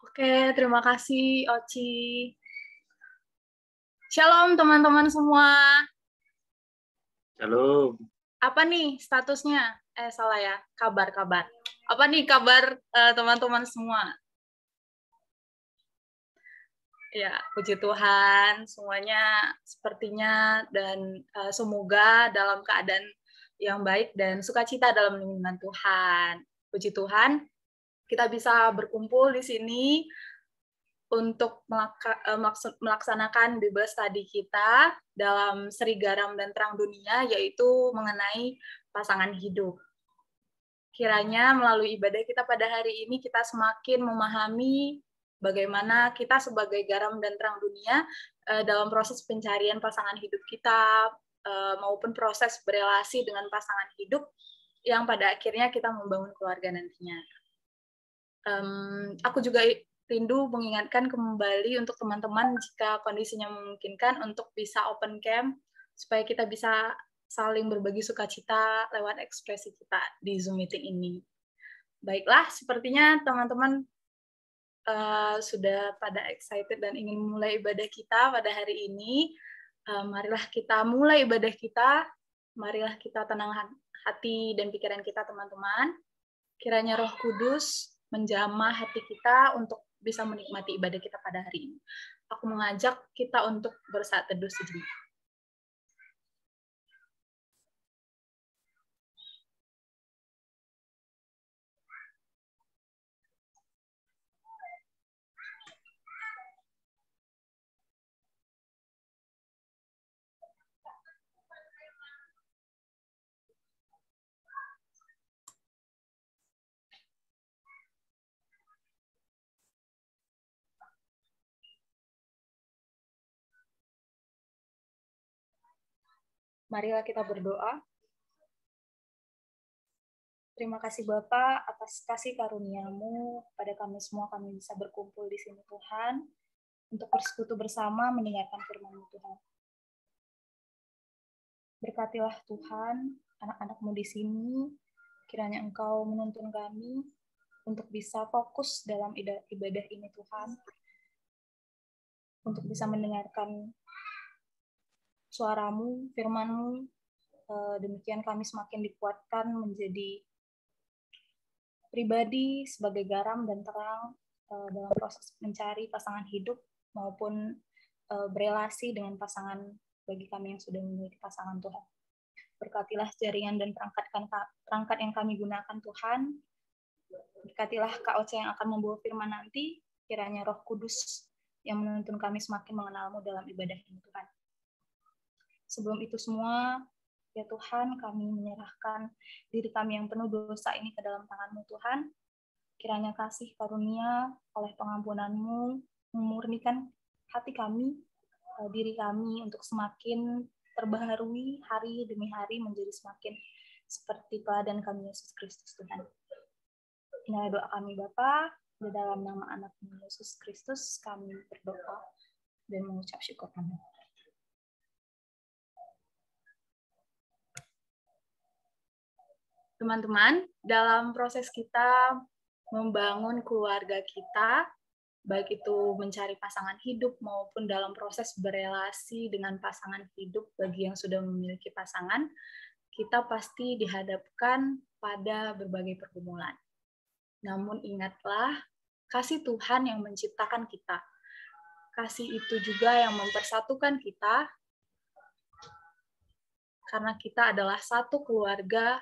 Oke, terima kasih Oci. Shalom teman-teman semua. Halo. Apa nih statusnya? Salah ya, kabar-kabar. Apa nih kabar teman-teman semua? Ya, puji Tuhan, semuanya sepertinya dan semoga dalam keadaan yang baik dan sukacita dalam lindungan Tuhan. Puji Tuhan, kita bisa berkumpul di sini untuk melaksanakan Bible Study kita dalam Seri Garam dan Terang Dunia, yaitu mengenai pasangan hidup. Kiranya melalui ibadah kita pada hari ini, kita semakin memahami bagaimana kita sebagai garam dan terang dunia dalam proses pencarian pasangan hidup kita, maupun proses berelasi dengan pasangan hidup yang pada akhirnya kita membangun keluarga nantinya. Aku juga rindu mengingatkan kembali untuk teman-teman jika kondisinya memungkinkan untuk bisa open camp supaya kita bisa saling berbagi sukacita lewat ekspresi kita di Zoom meeting ini. Baiklah, sepertinya teman-teman sudah pada excited dan ingin mulai ibadah kita pada hari ini. Marilah kita mulai ibadah kita. Marilah kita tenang hati dan pikiran kita, teman-teman. Kiranya Roh Kudus menjamah hati kita untuk bisa menikmati ibadah kita pada hari ini. Aku mengajak kita untuk bersaat teduh sejenak. Marilah kita berdoa. Terima kasih Bapa atas kasih karunia-Mu pada kami semua, kami bisa berkumpul di sini Tuhan untuk bersekutu bersama mendengarkan firman-Mu Tuhan. Berkatilah Tuhan anak-anak-Mu di sini, kiranya Engkau menuntun kami untuk bisa fokus dalam ibadah ini Tuhan, untuk bisa mendengarkan suara-Mu, firman-Mu. Demikian kami semakin dikuatkan menjadi pribadi sebagai garam dan terang dalam proses mencari pasangan hidup maupun berelasi dengan pasangan bagi kami yang sudah memiliki pasangan Tuhan. Berkatilah jaringan dan perangkat yang kami gunakan Tuhan. Berkatilah Kak Oce yang akan membawa firman nanti. Kiranya Roh Kudus yang menuntun kami semakin mengenal-Mu dalam ibadah ini Tuhan. Sebelum itu semua, ya Tuhan, kami menyerahkan diri kami yang penuh dosa ini ke dalam tangan-Mu Tuhan. Kiranya kasih karunia oleh pengampunan-Mu memurnikan hati kami, diri kami untuk semakin terbaharui hari demi hari menjadi semakin seperti teladan kami Yesus Kristus Tuhan. Inilah doa kami Bapa, di dalam nama anak-Mu Yesus Kristus kami berdoa dan mengucap syukur kami. Teman-teman, dalam proses kita membangun keluarga kita, baik itu mencari pasangan hidup maupun dalam proses berelasi dengan pasangan hidup bagi yang sudah memiliki pasangan, kita pasti dihadapkan pada berbagai pergumulan. Namun ingatlah, kasih Tuhan yang menciptakan kita. Kasih itu juga yang mempersatukan kita, karena kita adalah satu keluarga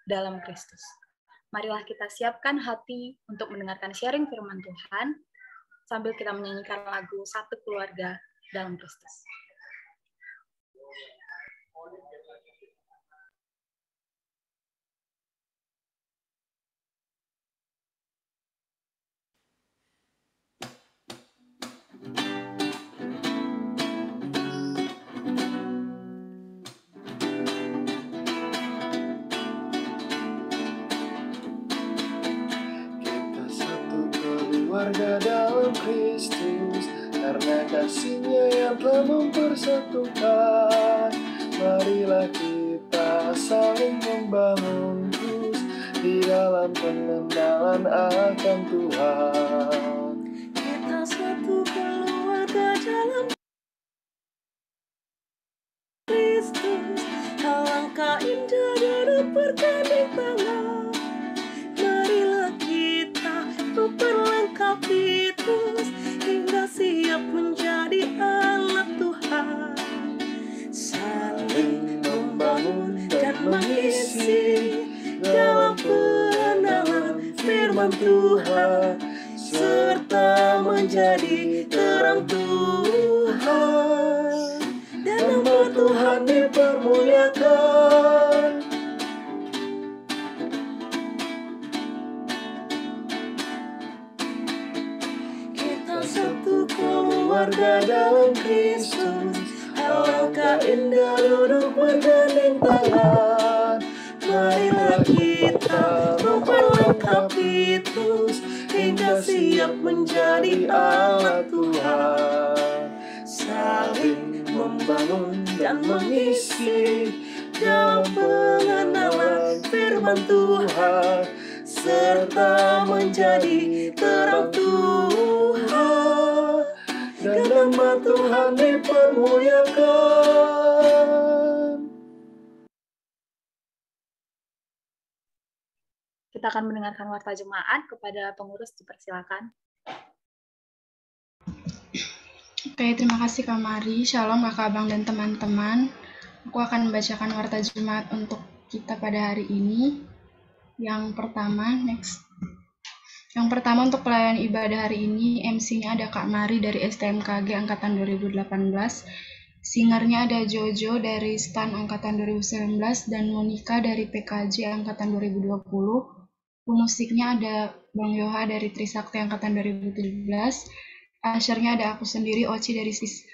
dalam Kristus. Marilah kita siapkan hati untuk mendengarkan sharing firman Tuhan, sambil kita menyanyikan lagu Satu Keluarga dalam Kristus. Keluarga dalam Kristus, karena kasih-Nya yang telah mempersatukan. Marilah kita saling membangun terus di dalam pengenalan akan Tuhan. dalam Kristus. Alangkah indah duduk bergandeng tangan. Marilah kita memperlengkapi terus hingga siap menjadi anak Tuhan. Saling membangun dan mengisi dalam pengenalan firman Tuhan, serta menjadi terang Tuhan, dan nama Tuhan dipermuliakan. Kita satu keluarga dalam Kristus. Alangkah indah duduk bergandeng tangan. Marilah kita memperlengkapi terus hingga siap menjadi anak Tuhan. Saling membangun dan mengisi dalam pengenalan firman Tuhan, serta menjadi terang Tuhan, dan nama Tuhan dipermuliakan. Kita akan mendengarkan warta jemaat. Kepada pengurus dipersilakan. Oke, terima kasih Kak Mari. Shalom Kakak Abang dan teman-teman. Aku akan membacakan warta jemaat untuk kita pada hari ini. Yang pertama untuk pelayanan ibadah hari ini, MC-nya ada Kak Mari dari STMKG Angkatan 2018. Singernya ada Jojo dari STAN Angkatan 2019 dan Monica dari PKJ Angkatan 2020. Musiknya ada Bang Yoha dari Trisakti Angkatan 2017. Usher-nya ada aku sendiri, Oci dari SIS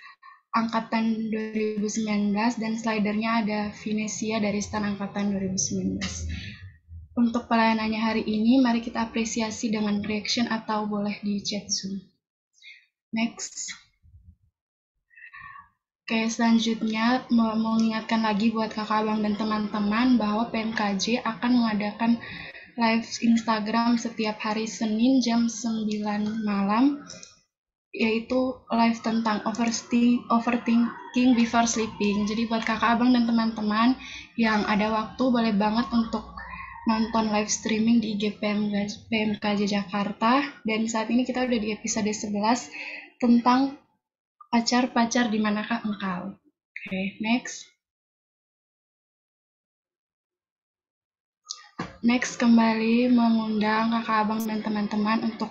Angkatan 2019, dan slidernya ada Vinesia dari STAN Angkatan 2019. Untuk pelayanannya hari ini, mari kita apresiasi dengan reaction atau boleh di chat Zoom. Next. Oke, selanjutnya mau mengingatkan lagi buat kakak abang dan teman-teman bahwa PMKJ akan mengadakan live Instagram setiap hari Senin jam 9 malam, yaitu live tentang overthinking before sleeping. Jadi buat kakak abang dan teman-teman yang ada waktu, boleh banget untuk nonton live streaming di IG PMKJ Jakarta. Dan saat ini kita udah di episode 11 tentang pacar-pacar di manakah engkau. Oke, next. Next, kembali mengundang kakak abang dan teman-teman untuk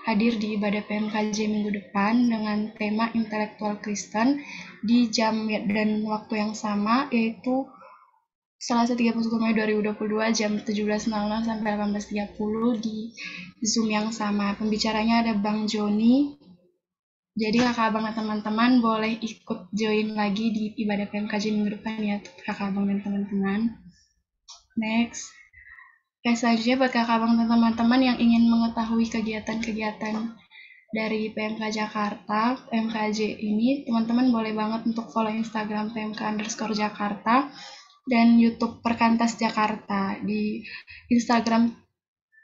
hadir di ibadah PMKJ minggu depan dengan tema intelektual Kristen di jam dan waktu yang sama, yaitu Selasa 31 Mei 2022 jam 17.00 sampai 18.30 di Zoom yang sama. Pembicaranya ada Bang Joni. Jadi kakak abang dan teman-teman boleh ikut join lagi di ibadah PMKJ minggu depan ya kakak abang dan teman-teman. Next. Selanjutnya buat kakak abang dan teman-teman yang ingin mengetahui kegiatan-kegiatan dari PMK Jakarta, PMKJ ini, teman-teman boleh banget untuk follow Instagram PMK_Jakarta dan YouTube Perkantas Jakarta. Di Instagram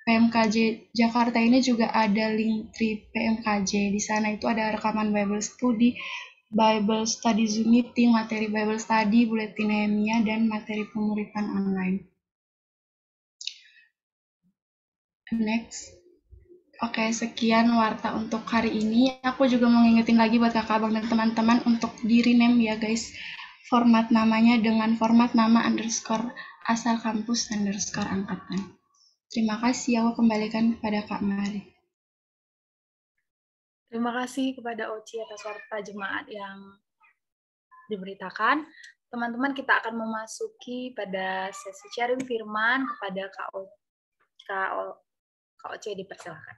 PMKJ Jakarta ini juga ada link tree PMKJ. Di sana itu ada rekaman Bible Study Zoom meeting, materi Bible Study, buletin Nehemia, dan materi pemuritan online. Next. Oke, sekian warta untuk hari ini. Aku juga mau ngingetin lagi buat kakak abang dan teman-teman untuk di rename ya guys. Format namanya dengan format nama _asal kampus _angkatan. Terima kasih, aku kembalikan kepada Kak Mari. Terima kasih kepada Oci atas warta jemaat yang diberitakan. Teman-teman, kita akan memasuki pada sesi sharing firman kepada Kak Oci, dipersilakan.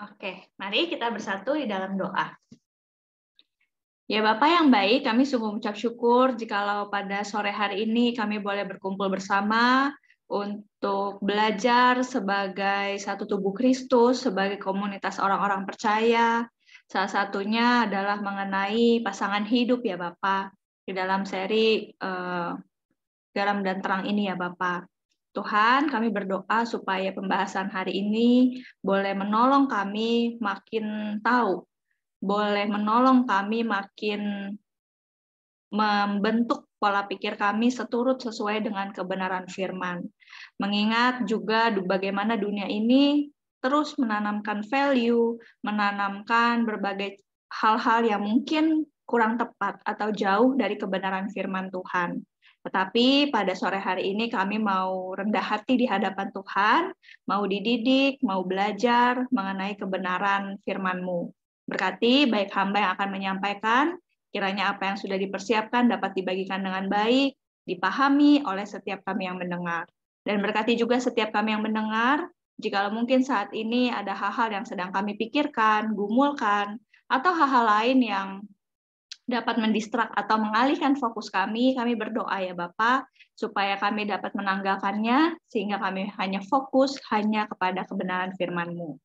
Oke, mari kita bersatu di dalam doa. Ya Bapak yang baik, kami sungguh mengucap syukur jikalau pada sore hari ini kami boleh berkumpul bersama untuk belajar sebagai satu tubuh Kristus, sebagai komunitas orang-orang percaya. Salah satunya adalah mengenai pasangan hidup ya Bapak, di dalam seri Garam dan Terang ini ya Bapak. Tuhan, kami berdoa supaya pembahasan hari ini boleh menolong kami makin tahu boleh menolong kami makin membentuk pola pikir kami sesuai dengan kebenaran firman. Mengingat juga bagaimana dunia ini terus menanamkan value, menanamkan berbagai hal-hal yang mungkin kurang tepat atau jauh dari kebenaran firman Tuhan. Tetapi pada sore hari ini kami mau rendah hati di hadapan Tuhan, mau dididik, mau belajar mengenai kebenaran firman-Mu. Berkati baik hamba yang akan menyampaikan, kiranya apa yang sudah dipersiapkan dapat dibagikan dengan baik, dipahami oleh setiap kami yang mendengar. Dan berkati juga setiap kami yang mendengar, jika mungkin saat ini ada hal-hal yang sedang kami pikirkan, gumulkan, atau hal-hal lain yang dapat mendistrak atau mengalihkan fokus kami berdoa ya Bapa, supaya kami dapat menanggalkannya, sehingga kami hanya fokus hanya kepada kebenaran firman-Mu.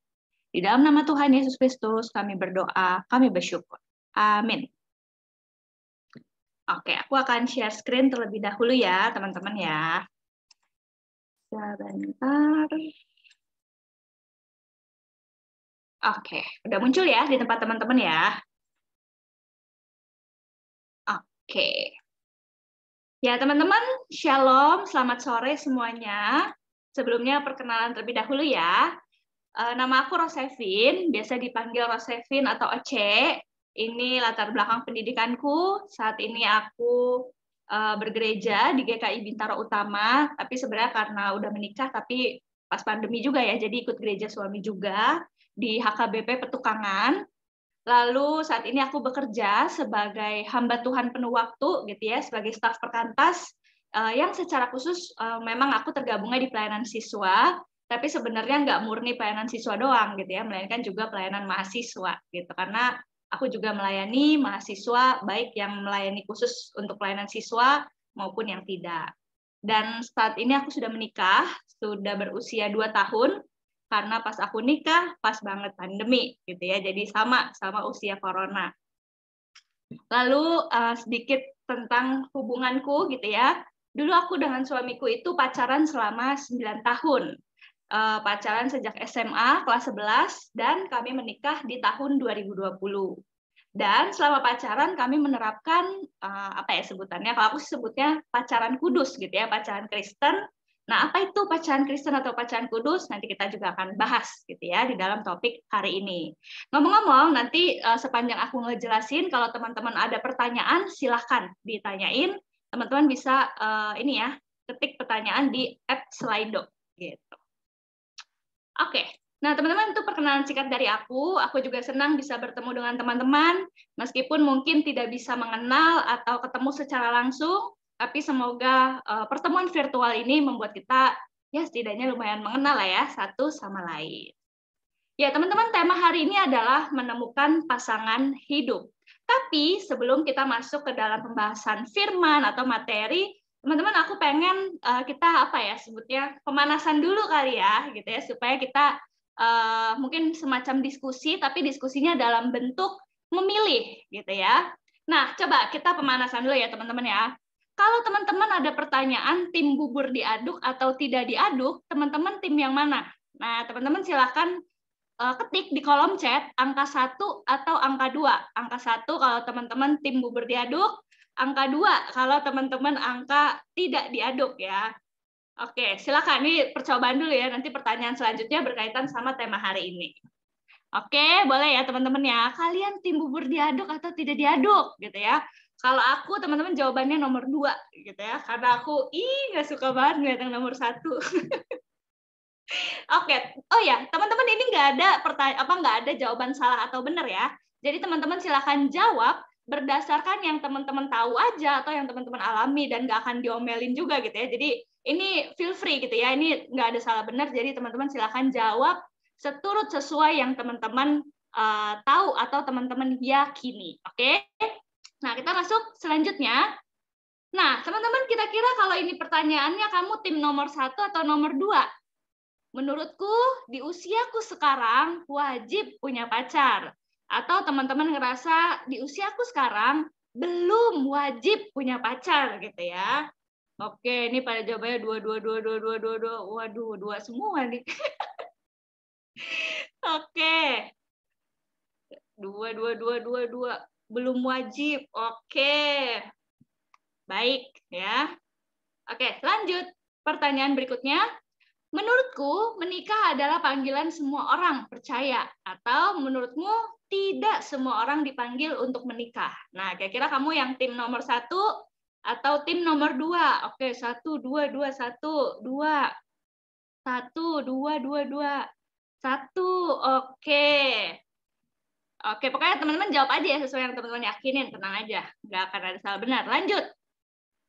Di dalam nama Tuhan Yesus Kristus, kami berdoa, kami bersyukur. Amin. Oke, aku akan share screen terlebih dahulu ya, teman-teman ya. Sebentar. Oke, udah muncul ya di tempat teman-teman ya. Oke. Ya, teman-teman, shalom, selamat sore semuanya. Sebelumnya perkenalan terlebih dahulu ya. Nama aku Rosevin, biasa dipanggil Rosevin atau Ece. Ini latar belakang pendidikanku. Saat ini aku bergereja di GKI Bintaro Utama, tapi sebenarnya karena udah menikah, tapi pas pandemi juga ya, jadi ikut gereja suami juga di HKBP Petukangan. Lalu saat ini aku bekerja sebagai hamba Tuhan penuh waktu, gitu ya, sebagai staf perkantas, yang secara khusus memang aku tergabungnya di pelayanan siswa, tapi sebenarnya nggak murni pelayanan siswa doang, gitu ya, melainkan juga pelayanan mahasiswa, gitu. Karena aku juga melayani mahasiswa, baik yang melayani khusus untuk pelayanan siswa maupun yang tidak. Dan saat ini aku sudah menikah, sudah berusia 2 tahun, karena pas aku nikah, pas banget pandemi, gitu ya, jadi sama usia corona. Lalu sedikit tentang hubunganku, gitu ya. Dulu aku dengan suamiku itu pacaran selama 9 tahun. Pacaran sejak SMA kelas 11 dan kami menikah di tahun 2020. Dan selama pacaran kami menerapkan apa ya sebutannya? Kalau aku sebutnya pacaran kudus gitu ya, pacaran Kristen. Nah, apa itu pacaran Kristen atau pacaran kudus? Nanti kita juga akan bahas gitu ya di dalam topik hari ini. Ngomong-ngomong, nanti sepanjang aku ngejelasin, kalau teman-teman ada pertanyaan, silahkan ditanyain. Teman-teman bisa ini ya, ketik pertanyaan di @slido gitu. Oke. Nah, teman-teman, itu perkenalan singkat dari aku. Aku juga senang bisa bertemu dengan teman-teman, meskipun mungkin tidak bisa mengenal atau ketemu secara langsung, tapi semoga pertemuan virtual ini membuat kita ya setidaknya lumayan mengenal lah ya satu sama lain. Ya, teman-teman, tema hari ini adalah menemukan pasangan hidup. Tapi sebelum kita masuk ke dalam pembahasan firman atau materi, teman-teman, aku pengen kita apa ya sebutnya pemanasan dulu kali ya, gitu ya, supaya kita mungkin semacam diskusi, tapi diskusinya dalam bentuk memilih, gitu ya. Nah, coba kita pemanasan dulu ya, teman-teman ya. Kalau teman-teman ada pertanyaan tim bubur diaduk atau tidak diaduk, teman-teman tim yang mana? Nah, teman-teman silakan ketik di kolom chat angka 1 atau angka 2. Angka 1 kalau teman-teman tim bubur diaduk, angka 2 kalau teman-teman angka tidak diaduk ya. Oke, silakan. Ini percobaan dulu ya. Nanti pertanyaan selanjutnya berkaitan sama tema hari ini. Oke, boleh ya teman-teman ya. Kalian tim bubur diaduk atau tidak diaduk gitu ya. Kalau aku teman-teman jawabannya nomor 2 gitu ya. Karena aku nggak suka banget ngeliat yang nomor 1. Oke, oh ya teman-teman ini nggak ada jawaban salah atau benar ya. Jadi teman-teman silakan jawab berdasarkan yang teman-teman tahu aja atau yang teman-teman alami dan nggak akan diomelin juga gitu ya. Jadi ini feel free gitu ya. Ini nggak ada salah benar. Jadi teman-teman silakan jawab seturut sesuai yang teman-teman tahu atau teman-teman yakini. Oke? Nah kita masuk selanjutnya. Nah teman-teman kira-kira kalau ini pertanyaannya kamu tim nomor 1 atau nomor 2? Menurutku, di usiaku sekarang wajib punya pacar. Atau teman-teman ngerasa di usiaku sekarang belum wajib punya pacar gitu ya. Oke, ini pada jawabannya 2. Waduh, 2 semua nih. Oke. 2. Belum wajib. Oke. Baik, ya. Oke, lanjut. Pertanyaan berikutnya. Menurutku, menikah adalah panggilan semua orang percaya. Atau menurutmu, tidak semua orang dipanggil untuk menikah. Nah, kira-kira kamu yang tim nomor 1 atau tim nomor 2? Oke, 1, 2, 2, 1, 2. 1, 2, 2, 2. 1, oke. Oke, pokoknya teman-teman jawab aja ya sesuai yang teman-teman yakinin. Tenang aja, nggak akan ada salah benar. Lanjut.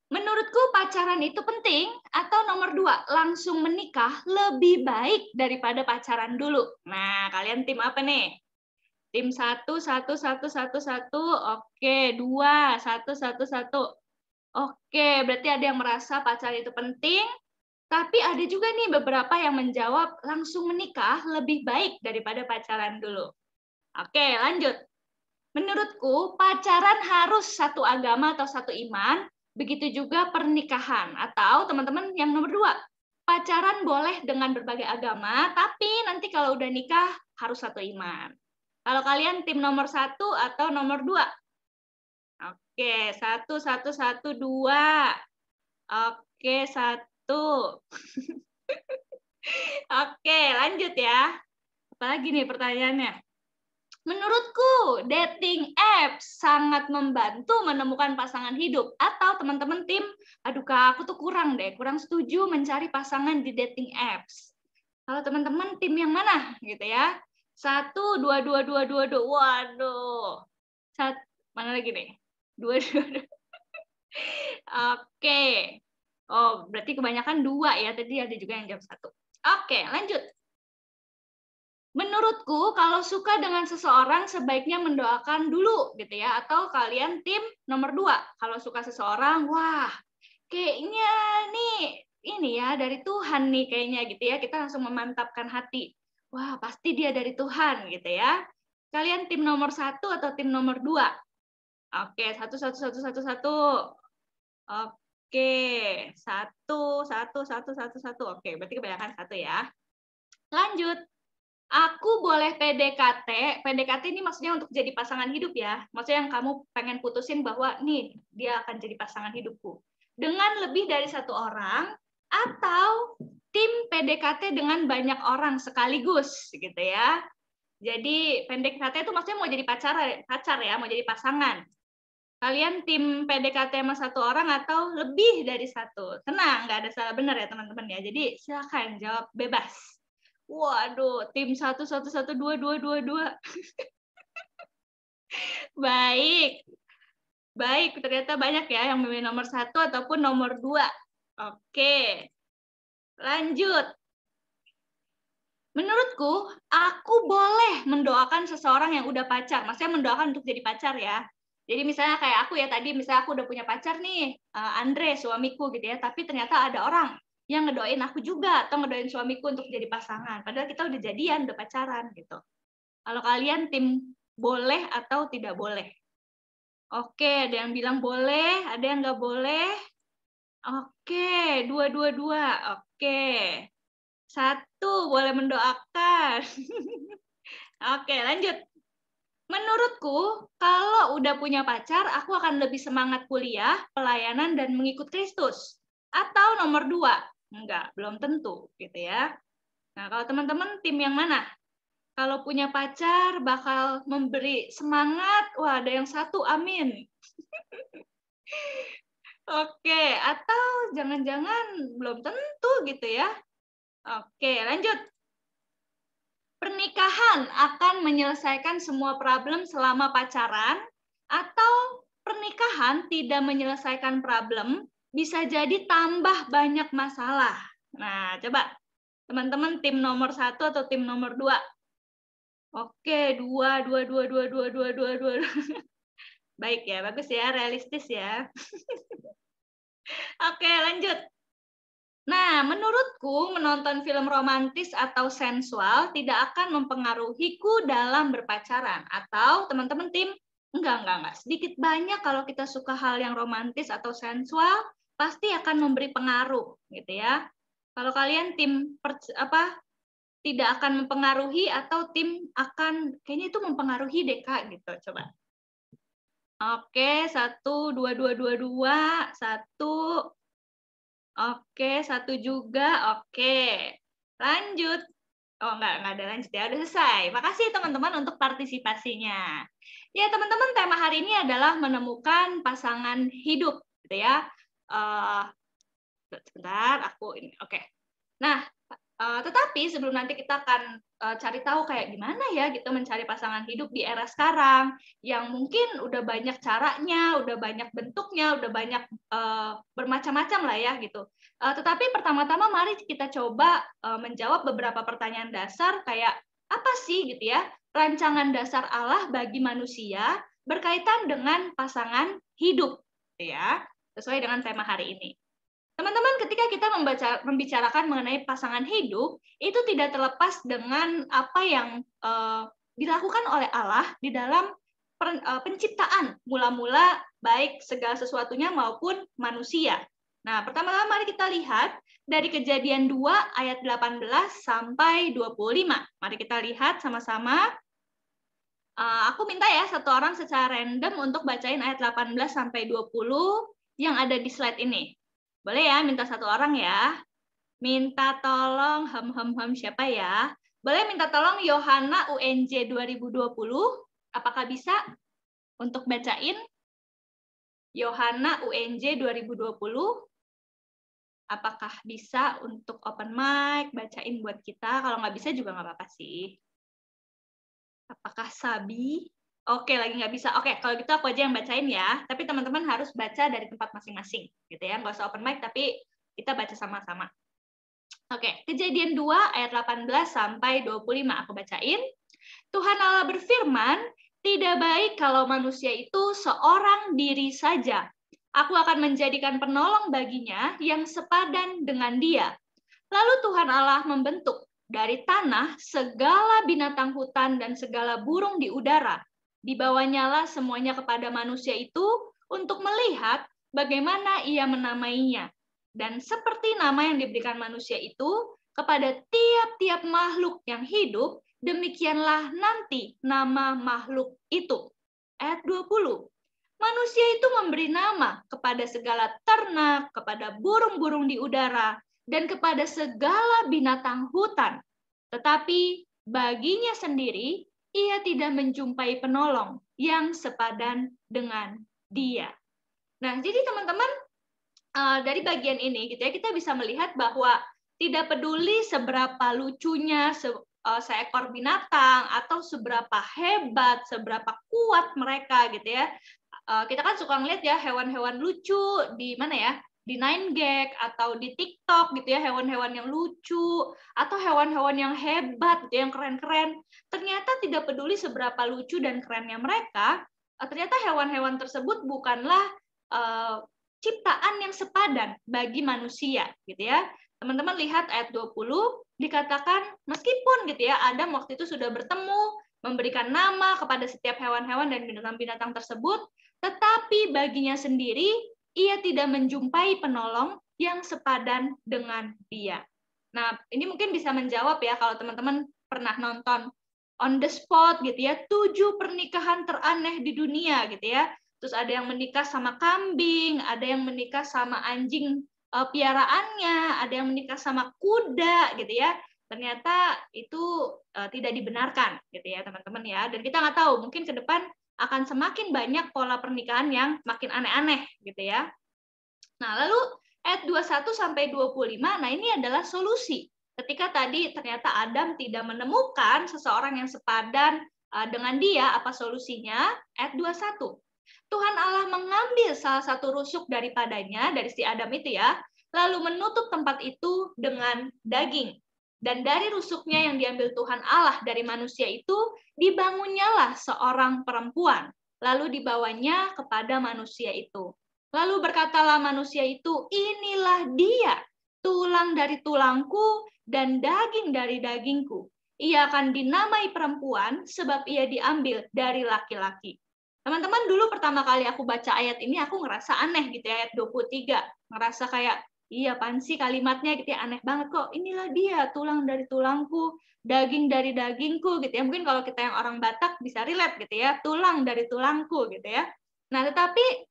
Menurutku pacaran itu penting atau nomor 2, langsung menikah lebih baik daripada pacaran dulu. Nah, kalian tim apa nih? Tim 1, 1, 1, 1, 1. Oke, 2, 1, 1, 1. Oke, berarti ada yang merasa pacaran itu penting, tapi ada juga nih beberapa yang menjawab langsung menikah lebih baik daripada pacaran dulu. Oke, lanjut. Menurutku, pacaran harus satu agama atau satu iman, begitu juga pernikahan. Atau teman-teman yang nomor 2, pacaran boleh dengan berbagai agama, tapi nanti kalau udah nikah harus satu iman. Kalau kalian tim nomor 1 atau nomor 2? Oke, 1, 1, 1, 2. Oke, 1. Oke, lanjut ya. Apalagi nih pertanyaannya? Menurutku, dating apps sangat membantu menemukan pasangan hidup. Atau teman-teman tim, aduh Kak, aku tuh kurang setuju mencari pasangan di dating apps. Kalau teman-teman tim yang mana gitu ya? 1, 2, 2, 2, 2, 2. Waduh. Mana lagi nih? 2, 2, 2. Oke. Oh, berarti kebanyakan 2 ya. Tadi ada juga yang jawab 1. Oke, lanjut. Menurutku, kalau suka dengan seseorang sebaiknya mendoakan dulu, gitu ya. Atau kalian tim nomor 2, kalau suka seseorang, wah, kayaknya nih, ini ya dari Tuhan nih kayaknya gitu ya. Kita langsung memantapkan hati. Wah, pasti dia dari Tuhan, gitu ya. Kalian tim nomor 1 atau tim nomor 2? Oke, 1, 1, 1, 1, 1. Oke, 1, 1, 1, 1, 1. Oke, berarti kebanyakan 1 ya. Lanjut. Aku boleh PDKT. PDKT ini maksudnya untuk jadi pasangan hidup ya. Maksudnya yang kamu pengen putusin bahwa nih dia akan jadi pasangan hidupku. Dengan lebih dari 1 orang atau tim PDKT dengan banyak orang sekaligus gitu ya. Jadi PDKT itu maksudnya mau jadi pacar ya, mau jadi pasangan. Kalian tim PDKT sama 1 orang atau lebih dari 1. Tenang, nggak ada salah benar ya teman-teman ya. Jadi silakan jawab bebas. Waduh, tim 1, 1, 1, 2, 2, 2, 2. Baik. Baik, ternyata banyak ya yang memilih nomor 1 ataupun nomor 2. Oke. Lanjut. Menurutku, aku boleh mendoakan seseorang yang udah pacar. Maksudnya mendoakan untuk jadi pacar ya. Jadi misalnya kayak aku ya tadi, misalnya aku udah punya pacar nih, Andre, suamiku gitu ya. Tapi ternyata ada orang yang ngedoain aku juga atau ngedoain suamiku untuk jadi pasangan. Padahal kita udah jadian, udah pacaran gitu. Kalau kalian tim boleh atau tidak boleh? Oke, ada yang bilang boleh, ada yang nggak boleh. Oke, 2, 2, 2. Oke. 1 boleh mendoakan. Oke, lanjut. Menurutku, kalau udah punya pacar, aku akan lebih semangat kuliah, pelayanan, dan mengikut Kristus. Atau nomor 2, enggak, belum tentu gitu ya. Nah, kalau teman-teman tim yang mana? Kalau punya pacar bakal memberi semangat, wah ada yang 1, amin. Oke, atau jangan-jangan belum tentu gitu ya. Oke, lanjut. Pernikahan akan menyelesaikan semua problem selama pacaran, atau pernikahan tidak menyelesaikan problem, bisa jadi tambah banyak masalah. Nah, coba teman-teman tim nomor 1 atau tim nomor 2? Oke, 2, 2, 2, 2, 2, 2, 2, 2. Baik ya, bagus ya, realistis ya. Oke, lanjut. Nah, menurutku menonton film romantis atau sensual tidak akan mempengaruhiku dalam berpacaran. Atau teman-teman tim, enggak. Sedikit banyak kalau kita suka hal yang romantis atau sensual, pasti akan memberi pengaruh, gitu ya. Kalau kalian tim tidak akan mempengaruhi atau tim akan kayaknya itu mempengaruhi deh Kak gitu. Coba. Oke, 1, 2, 2, 2, 2, 1. Oke, 1 juga. Oke. Lanjut. Oh, nggak ada lanjut ya. Udah selesai. Makasih teman-teman untuk partisipasinya. Ya, teman-teman, tema hari ini adalah menemukan pasangan hidup, gitu ya. Sebentar, aku ini. Oke. Nah, tetapi sebelum nanti kita akan cari tahu kayak gimana ya gitu mencari pasangan hidup di era sekarang yang mungkin udah banyak caranya, udah banyak bentuknya, udah banyak bermacam-macam lah ya gitu. Tetapi pertama-tama mari kita coba menjawab beberapa pertanyaan dasar kayak apa sih gitu ya rancangan dasar Allah bagi manusia berkaitan dengan pasangan hidup gitu ya sesuai dengan tema hari ini. Teman-teman, ketika kita membicarakan mengenai pasangan hidup, itu tidak terlepas dengan apa yang dilakukan oleh Allah di dalam penciptaan mula-mula baik segala sesuatunya maupun manusia. Nah, pertama-tama mari kita lihat dari Kejadian 2 ayat 18 sampai 25. Mari kita lihat sama-sama. Aku minta ya satu orang secara random untuk bacain ayat 18 sampai 20 yang ada di slide ini. Boleh ya, minta satu orang ya. Minta tolong, siapa ya? Boleh minta tolong Yohana UNJ 2020. Apakah bisa untuk bacain? Yohana UNJ 2020. Apakah bisa untuk open mic, bacain buat kita? Kalau nggak bisa juga nggak apa-apa sih. Apakah Sabi? Oke, lagi nggak bisa. Oke, kalau gitu aku aja yang bacain ya. Tapi teman-teman harus baca dari tempat masing-masing, gitu ya. Nggak usah open mic, tapi kita baca sama-sama. Oke, Kejadian 2 ayat 18 sampai 25 aku bacain. Tuhan Allah berfirman, tidak baik kalau manusia itu seorang diri saja. Aku akan menjadikan penolong baginya yang sepadan dengan dia. Lalu Tuhan Allah membentuk dari tanah segala binatang hutan dan segala burung di udara. Dibawanyalah semuanya kepada manusia itu untuk melihat bagaimana ia menamainya. Dan seperti nama yang diberikan manusia itu kepada tiap-tiap makhluk yang hidup, demikianlah nanti nama makhluk itu. Ayat 20. Manusia itu memberi nama kepada segala ternak, kepada burung-burung di udara, dan kepada segala binatang hutan. Tetapi baginya sendiri, ia tidak menjumpai penolong yang sepadan dengan dia. Nah, jadi teman-teman, dari bagian ini gitu ya, kita bisa melihat bahwa tidak peduli seberapa lucunya seekor binatang atau seberapa hebat, seberapa kuat mereka gitu ya. Kita kan suka ngeliat ya hewan-hewan lucu di mana ya? Di 9gag atau di TikTok gitu ya, hewan-hewan yang lucu atau hewan-hewan yang hebat gitu, yang keren-keren. Ternyata tidak peduli seberapa lucu dan kerennya mereka, ternyata hewan-hewan tersebut bukanlah ciptaan yang sepadan bagi manusia gitu ya. Teman-teman lihat ayat 20 dikatakan meskipun gitu ya Adam waktu itu sudah bertemu, memberikan nama kepada setiap hewan-hewan dan binatang-binatang tersebut, tetapi baginya sendiri ia tidak menjumpai penolong yang sepadan dengan dia. Nah, ini mungkin bisa menjawab ya kalau teman-teman pernah nonton On the Spot gitu ya, 7 pernikahan teraneh di dunia gitu ya. Terus ada yang menikah sama kambing, ada yang menikah sama anjing piaraannya, ada yang menikah sama kuda gitu ya. Ternyata itu tidak dibenarkan gitu ya teman-teman ya. Dan kita nggak tahu, mungkin ke depan akan semakin banyak pola pernikahan yang makin aneh-aneh gitu ya. Nah, lalu ayat 21 sampai 25, nah ini adalah solusi. Ketika tadi ternyata Adam tidak menemukan seseorang yang sepadan dengan dia, apa solusinya? Ayat 21. Tuhan Allah mengambil salah satu rusuk daripadanya, dari si Adam itu ya, lalu menutup tempat itu dengan daging. Dan dari rusuknya yang diambil Tuhan Allah dari manusia itu, dibangunnyalah seorang perempuan, lalu dibawanya kepada manusia itu. Lalu berkatalah manusia itu, inilah dia, tulang dari tulangku dan daging dari dagingku. Ia akan dinamai perempuan sebab ia diambil dari laki-laki. Teman-teman, dulu pertama kali aku baca ayat ini, aku ngerasa aneh gitu ya, ayat 23. Ngerasa kayak, Iya, apaan sih kalimatnya gitu ya, aneh banget kok. Inilah dia, tulang dari tulangku, daging dari dagingku gitu ya. Mungkin kalau kita yang orang Batak bisa relate gitu ya, tulang dari tulangku gitu ya. Nah, tetapi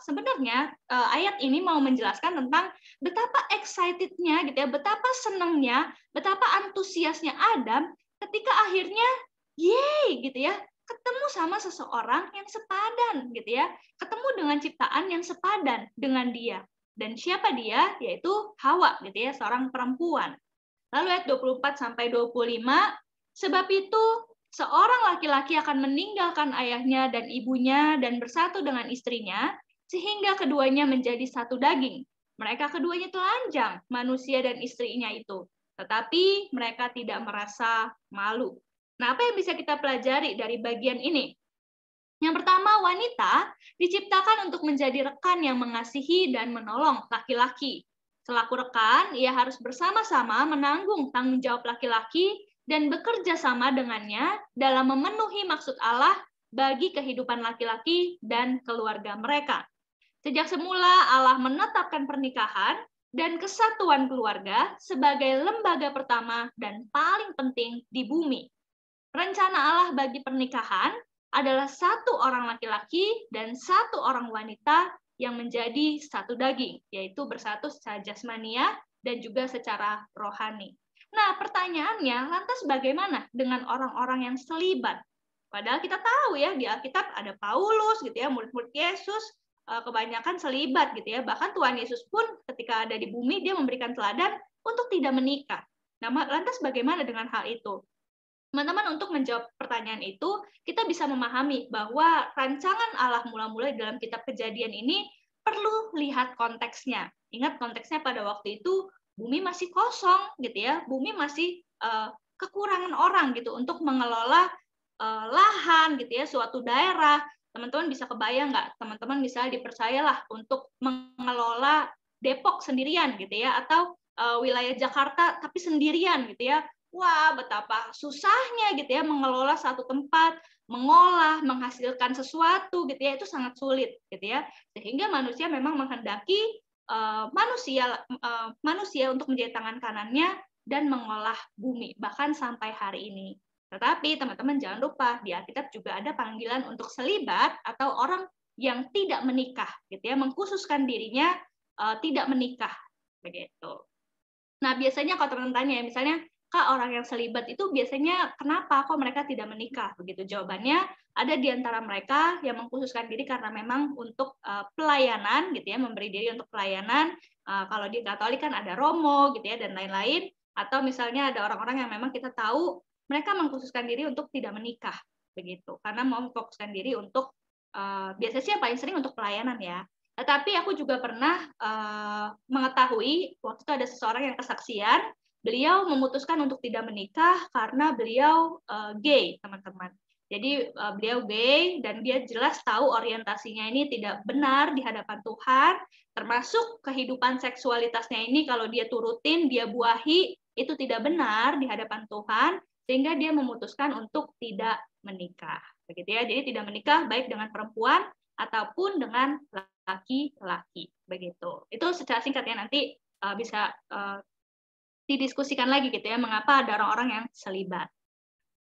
sebenarnya ayat ini mau menjelaskan tentang betapa excited-nya gitu ya, betapa senangnya, betapa antusiasnya Adam ketika akhirnya yeay gitu ya, ketemu sama seseorang yang sepadan gitu ya, ketemu dengan ciptaan yang sepadan dengan dia. Dan siapa dia? Yaitu Hawa gitu ya, seorang perempuan. Lalu ayat 24 sampai 25, sebab itu seorang laki-laki akan meninggalkan ayahnya dan ibunya dan bersatu dengan istrinya, sehingga keduanya menjadi satu daging. Mereka keduanya telanjang, manusia dan istrinya itu. Tetapi mereka tidak merasa malu. Nah, apa yang bisa kita pelajari dari bagian ini? Yang pertama, wanita diciptakan untuk menjadi rekan yang mengasihi dan menolong laki-laki. Selaku rekan, ia harus bersama-sama menanggung tanggung jawab laki-laki dan bekerja sama dengannya dalam memenuhi maksud Allah bagi kehidupan laki-laki dan keluarga mereka. Sejak semula Allah menetapkan pernikahan dan kesatuan keluarga sebagai lembaga pertama dan paling penting di bumi. Rencana Allah bagi pernikahan adalah satu orang laki-laki dan satu orang wanita yang menjadi satu daging, yaitu bersatu secara jasmania dan juga secara rohani. Nah, pertanyaannya, lantas bagaimana dengan orang-orang yang selibat? Padahal kita tahu ya, di Alkitab ada Paulus gitu ya, murid-murid Yesus, kebanyakan selibat gitu ya. Bahkan Tuhan Yesus pun ketika ada di bumi, dia memberikan teladan untuk tidak menikah. Nah, lantas bagaimana dengan hal itu? Teman-teman, untuk menjawab pertanyaan itu, kita bisa memahami bahwa rancangan Allah mula-mula dalam kitab Kejadian ini perlu lihat konteksnya. Ingat konteksnya pada waktu itu bumi masih kosong gitu ya, bumi masih kekurangan orang gitu untuk mengelola lahan gitu ya, suatu daerah. Teman-teman bisa kebayang nggak? Teman-teman misalnya dipercayalah untuk mengelola Depok sendirian gitu ya, atau wilayah Jakarta tapi sendirian gitu ya. Wah, betapa susahnya gitu ya mengelola satu tempat, mengolah, menghasilkan sesuatu gitu ya, itu sangat sulit gitu ya. Sehingga manusia memang menghendaki manusia untuk menjadi tangan kanannya dan mengolah bumi bahkan sampai hari ini. Tetapi teman-teman jangan lupa di Alkitab juga ada panggilan untuk selibat atau orang yang tidak menikah gitu ya, mengkhususkan dirinya tidak menikah begitu. Nah, biasanya kalau teman-teman tanya misalnya, Kak, orang yang selibat itu biasanya kenapa kok mereka tidak menikah? Begitu jawabannya, ada di antara mereka yang mengkhususkan diri karena memang untuk pelayanan gitu ya, memberi diri untuk pelayanan. Kalau di Katolik kan ada romo gitu ya dan lain-lain, atau misalnya ada orang-orang yang memang kita tahu mereka mengkhususkan diri untuk tidak menikah begitu. Karena mau memfokuskan diri untuk biasanya sih yang paling sering untuk pelayanan ya. Tetapi aku juga pernah mengetahui waktu itu ada seseorang yang kesaksian, beliau memutuskan untuk tidak menikah karena beliau gay, teman-teman. Jadi beliau gay dan dia jelas tahu orientasinya ini tidak benar di hadapan Tuhan, termasuk kehidupan seksualitasnya ini kalau dia turutin, dia buahi, itu tidak benar di hadapan Tuhan, sehingga dia memutuskan untuk tidak menikah. Begitu ya. Jadi tidak menikah baik dengan perempuan ataupun dengan laki-laki. Begitu. Itu secara singkatnya nanti bisa didiskusikan lagi gitu ya, mengapa ada orang-orang yang selibat.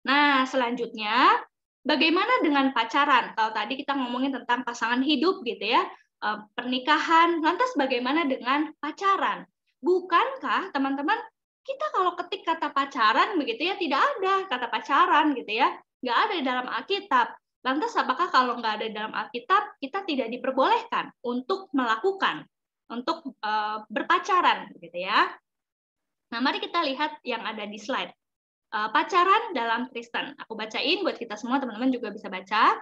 Nah, selanjutnya, bagaimana dengan pacaran? Kalau tadi kita ngomongin tentang pasangan hidup gitu ya, pernikahan, lantas bagaimana dengan pacaran? Bukankah teman-teman, kita kalau ketik kata pacaran begitu ya, tidak ada kata pacaran gitu ya, nggak ada di dalam Alkitab. Lantas apakah kalau nggak ada di dalam Alkitab, kita tidak diperbolehkan untuk melakukan, untuk berpacaran gitu ya? Nah, mari kita lihat yang ada di slide. Pacaran dalam Kristen. Aku bacain buat kita semua, teman-teman juga bisa baca.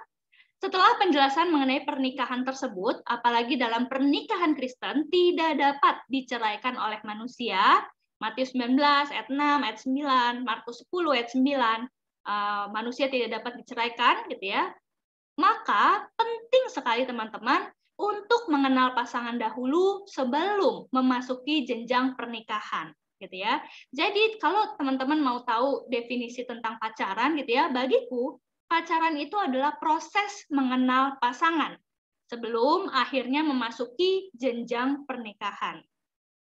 Setelah penjelasan mengenai pernikahan tersebut, apalagi dalam pernikahan Kristen tidak dapat diceraikan oleh manusia, Matius 19 ayat 6, ayat 9, Markus 10 ayat 9, manusia tidak dapat diceraikan gitu ya. Maka penting sekali teman-teman untuk mengenal pasangan dahulu sebelum memasuki jenjang pernikahan gitu ya. Jadi kalau teman-teman mau tahu definisi tentang pacaran gitu ya, bagiku pacaran itu adalah proses mengenal pasangan. sebelum akhirnya memasuki jenjang pernikahan.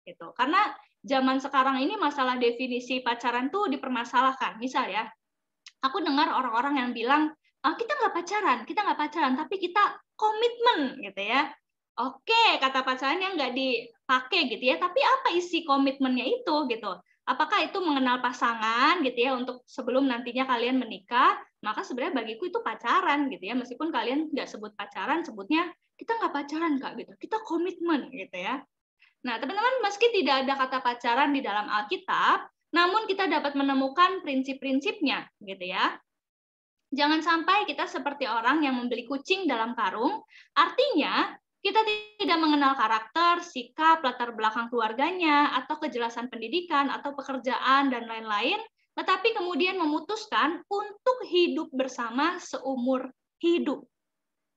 Gitu. Karena zaman sekarang ini masalah definisi pacaran tuh dipermasalahkan. Misal ya, aku dengar orang-orang yang bilang, kita nggak pacaran, tapi kita komitmen gitu ya. Oke, kata pacarannya nggak dipakai gitu ya, tapi apa isi komitmennya itu gitu? Apakah itu mengenal pasangan gitu ya untuk sebelum nantinya kalian menikah? Maka sebenarnya bagiku itu pacaran gitu ya, meskipun kalian nggak sebut pacaran, sebutnya kita nggak pacaran Kak gitu, kita komitmen gitu ya. Nah, teman-teman, meski tidak ada kata pacaran di dalam Alkitab, namun kita dapat menemukan prinsip-prinsipnya gitu ya. Jangan sampai kita seperti orang yang membeli kucing dalam karung, artinya kita tidak mengenal karakter, sikap, latar belakang keluarganya, atau kejelasan pendidikan, atau pekerjaan, dan lain-lain, tetapi kemudian memutuskan untuk hidup bersama seumur hidup.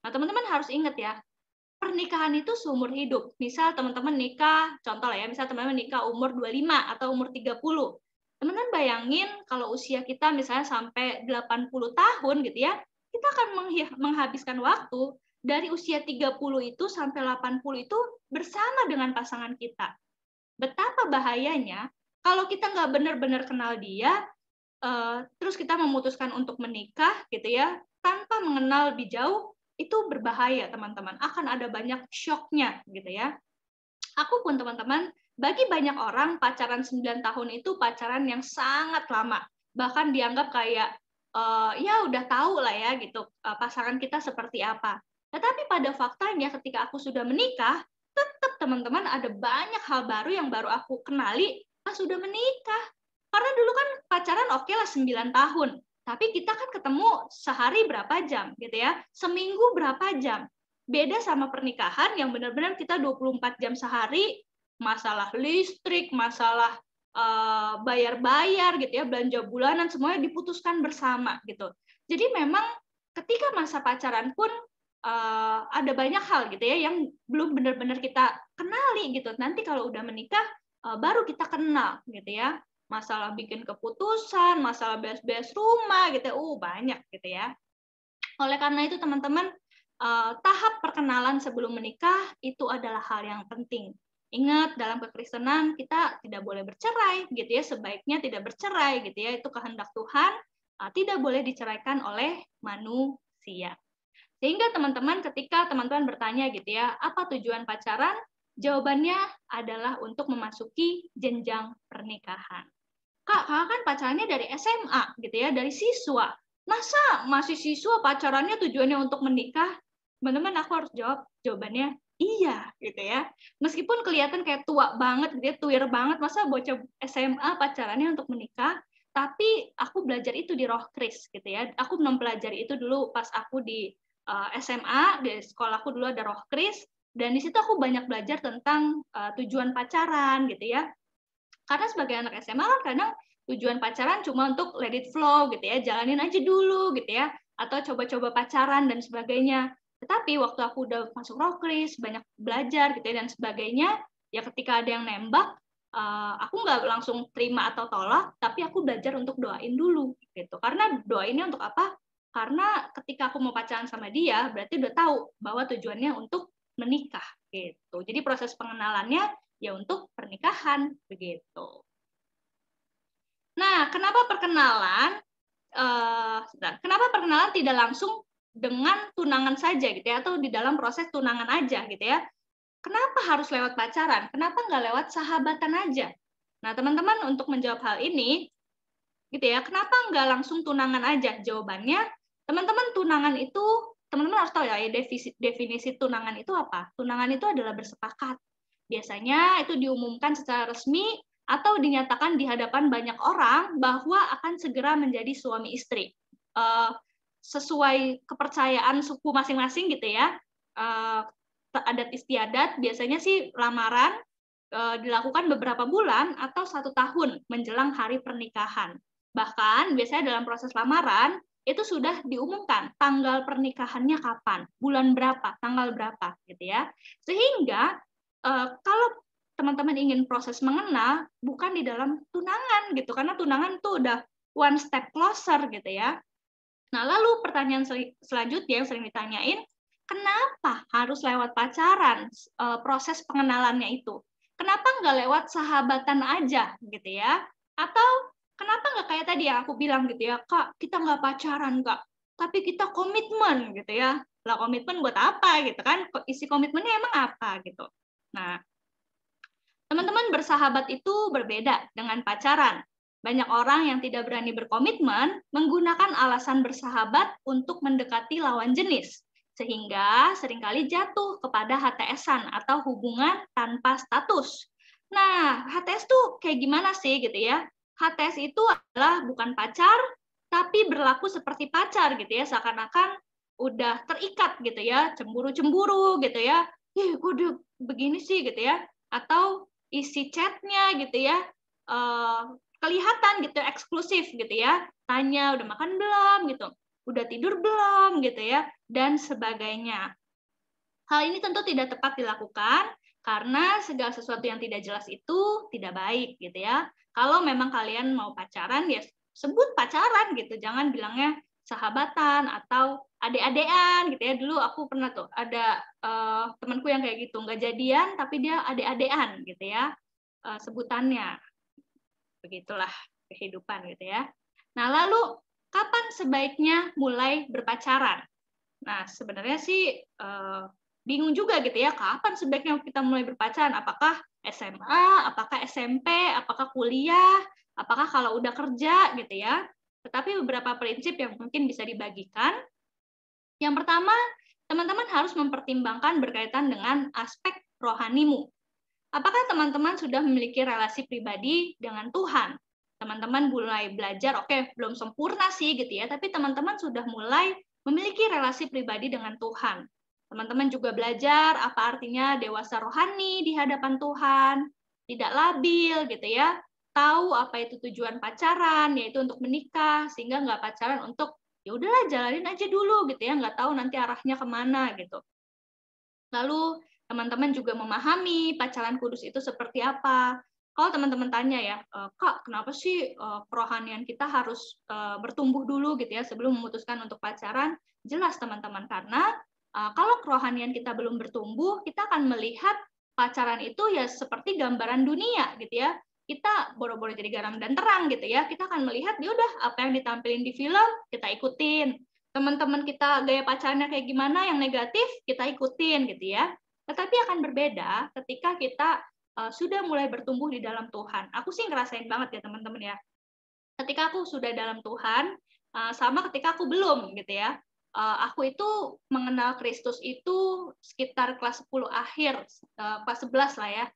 Nah, teman-teman harus ingat ya, pernikahan itu seumur hidup. Misal teman-teman nikah, contoh lah ya, misal teman-teman nikah umur 25 atau umur 30. Teman-teman bayangin kalau usia kita misalnya sampai 80 tahun gitu ya, kita akan menghabiskan waktu dari usia 30 itu sampai 80 itu bersama dengan pasangan kita. Betapa bahayanya kalau kita nggak benar-benar kenal dia, terus kita memutuskan untuk menikah gitu ya, tanpa mengenal lebih jauh, itu berbahaya teman-teman. Akan ada banyak shock-nya gitu ya. Aku pun teman-teman, bagi banyak orang pacaran 9 tahun itu pacaran yang sangat lama. Bahkan dianggap kayak ya udah tahu lah ya gitu pasangan kita seperti apa. Tetapi pada faktanya ketika aku sudah menikah, tetap teman-teman ada banyak hal baru yang baru aku kenali pas sudah menikah. Karena dulu kan pacaran oke lah 9 tahun. Tapi kita kan ketemu sehari berapa jam gitu ya. Seminggu berapa jam. Beda sama pernikahan yang benar-benar kita 24 jam sehari, masalah listrik, masalah bayar-bayar gitu ya, belanja bulanan, semuanya diputuskan bersama gitu. Jadi memang ketika masa pacaran pun ada banyak hal gitu ya yang belum benar-benar kita kenali gitu. Nanti kalau udah menikah baru kita kenal gitu ya. Masalah bikin keputusan, masalah beres-beres rumah gitu, banyak gitu ya. Oleh karena itu teman-teman, tahap perkenalan sebelum menikah itu adalah hal yang penting. Ingat, dalam kekristenan kita tidak boleh bercerai gitu ya, sebaiknya tidak bercerai gitu ya, itu kehendak Tuhan, tidak boleh diceraikan oleh manusia. Sehingga teman-teman ketika teman-teman bertanya gitu ya, apa tujuan pacaran? Jawabannya adalah untuk memasuki jenjang pernikahan. Kak kan pacarannya dari SMA gitu ya, dari siswa. Masa masih siswa pacarannya tujuannya untuk menikah? Teman-teman, aku harus jawab jawabannya iya gitu ya. Meskipun kelihatan kayak tua banget gitu ya, tuir banget, masa bocah SMA pacarannya untuk menikah? Tapi aku belajar itu di Roh Kris gitu ya. Aku mempelajari itu dulu pas aku di SMA, di sekolahku dulu ada Roh Kris, dan di situ aku banyak belajar tentang tujuan pacaran gitu ya. Karena sebagai anak SMA kan kadang tujuan pacaran cuma untuk let it flow gitu ya, jalanin aja dulu gitu ya, atau coba-coba pacaran dan sebagainya. Tetapi waktu aku udah masuk Roh Kris, banyak belajar gitu ya dan sebagainya, ya ketika ada yang nembak, aku nggak langsung terima atau tolak, tapi aku belajar untuk doain dulu gitu. Karena doainnya untuk apa? Karena ketika aku mau pacaran sama dia, berarti udah tahu bahwa tujuannya untuk menikah gitu. Jadi proses pengenalannya ya untuk pernikahan begitu. Nah, kenapa perkenalan tidak langsung dengan tunangan saja gitu ya, atau di dalam proses tunangan aja gitu ya? Kenapa harus lewat pacaran? Kenapa nggak lewat sahabatan aja? Nah, teman-teman untuk menjawab hal ini, gitu ya, kenapa nggak langsung tunangan aja? Jawabannya, teman-teman tunangan itu, teman-teman harus tahu ya, definisi tunangan itu apa? Tunangan itu adalah bersepakat. Biasanya itu diumumkan secara resmi atau dinyatakan di hadapan banyak orang bahwa akan segera menjadi suami istri. Sesuai kepercayaan suku masing-masing gitu ya, adat istiadat biasanya sih lamaran dilakukan beberapa bulan atau 1 tahun menjelang hari pernikahan. Bahkan biasanya dalam proses lamaran itu sudah diumumkan tanggal pernikahannya kapan, bulan berapa, tanggal berapa gitu ya. Sehingga kalau teman-teman ingin proses mengenal, bukan di dalam tunangan gitu, karena tunangan tuh udah one step closer gitu ya. Nah, lalu pertanyaan selanjutnya yang sering ditanyain, kenapa harus lewat pacaran, proses pengenalannya itu? Kenapa nggak lewat sahabatan aja gitu ya? Atau kenapa nggak kayak tadi yang aku bilang gitu ya, Kak, kita nggak pacaran, Kak, tapi kita komitmen gitu ya. Lah komitmen buat apa gitu kan? Isi komitmennya emang apa gitu. Nah, teman-teman, bersahabat itu berbeda dengan pacaran. Banyak orang yang tidak berani berkomitmen menggunakan alasan bersahabat untuk mendekati lawan jenis, sehingga seringkali jatuh kepada HTS-an atau hubungan tanpa status. Nah, HTS tuh kayak gimana sih gitu ya? HTS itu adalah bukan pacar, tapi berlaku seperti pacar gitu ya, seakan-akan udah terikat gitu ya, cemburu-cemburu gitu ya. Ih, kok udah begini sih gitu ya. Atau isi chatnya gitu ya, kelihatan gitu eksklusif gitu ya, tanya udah makan belum gitu, udah tidur belum gitu ya, dan sebagainya. Hal ini tentu tidak tepat dilakukan karena segala sesuatu yang tidak jelas itu tidak baik gitu ya. Kalau memang kalian mau pacaran ya sebut pacaran gitu, jangan bilangnya sahabatan atau adek-adean gitu ya. Dulu aku pernah tuh ada temanku yang kayak gitu, nggak jadian tapi dia adek-adean gitu ya, sebutannya. Begitulah kehidupan gitu ya. Nah, lalu kapan sebaiknya mulai berpacaran? Nah, sebenarnya sih bingung juga gitu ya, kapan sebaiknya kita mulai berpacaran? Apakah SMA, apakah SMP, apakah kuliah, apakah kalau udah kerja gitu ya? Tetapi beberapa prinsip yang mungkin bisa dibagikan. Yang pertama, teman-teman harus mempertimbangkan berkaitan dengan aspek rohanimu. Apakah teman-teman sudah memiliki relasi pribadi dengan Tuhan? Teman-teman mulai belajar, oke, belum sempurna sih gitu ya, tapi teman-teman sudah mulai memiliki relasi pribadi dengan Tuhan. Teman-teman juga belajar apa artinya dewasa rohani di hadapan Tuhan, tidak labil gitu ya, tahu apa itu tujuan pacaran, yaitu untuk menikah, sehingga nggak pacaran untuk ya udahlah jalanin aja dulu gitu ya, nggak tahu nanti arahnya kemana gitu. Lalu teman-teman juga memahami pacaran kudus itu seperti apa. Kalau teman-teman tanya ya, Kak, kenapa sih kerohanian kita harus bertumbuh dulu gitu ya sebelum memutuskan untuk pacaran? Jelas teman-teman, karena kalau kerohanian kita belum bertumbuh, kita akan melihat pacaran itu ya seperti gambaran dunia gitu ya. Kita boro-boro jadi garam dan terang gitu ya. Kita akan melihat ya udah apa yang ditampilin di film kita ikutin. Teman-teman kita gaya pacarnya kayak gimana yang negatif kita ikutin gitu ya. Tetapi akan berbeda ketika kita sudah mulai bertumbuh di dalam Tuhan. Aku sih ngerasain banget ya teman-teman ya. Ketika aku sudah dalam Tuhan, sama ketika aku belum gitu ya. Aku itu mengenal Kristus itu sekitar kelas 10 akhir, kelas 11 lah ya.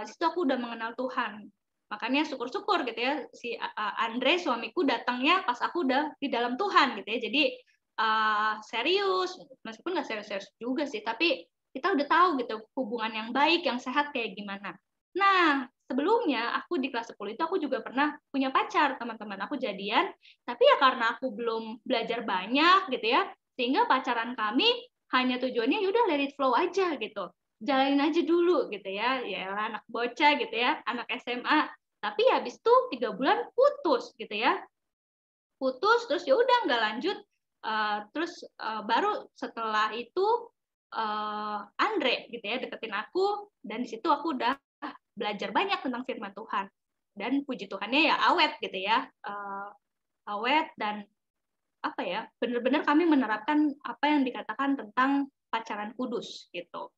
Di situ aku udah mengenal Tuhan. Makanya syukur-syukur gitu ya, si Andre suamiku datangnya pas aku udah di dalam Tuhan gitu ya. Jadi serius, meskipun nggak serius-serius juga sih, tapi kita udah tahu gitu hubungan yang baik, yang sehat kayak gimana. Nah, sebelumnya aku di kelas 10 itu aku juga pernah punya pacar, teman-teman. Aku jadian, tapi ya karena aku belum belajar banyak gitu ya, sehingga pacaran kami hanya tujuannya yaudah let it flow aja gitu. Jalanin aja dulu gitu ya. Ya anak bocah gitu ya, anak SMA. Tapi habis itu 3 bulan putus gitu ya. Putus terus ya udah nggak lanjut. Terus baru setelah itu Andre gitu ya deketin aku, dan di situ aku udah belajar banyak tentang firman Tuhan, dan puji Tuhannya ya awet gitu ya, awet, dan apa ya, benar-benar kami menerapkan apa yang dikatakan tentang pacaran kudus gitu.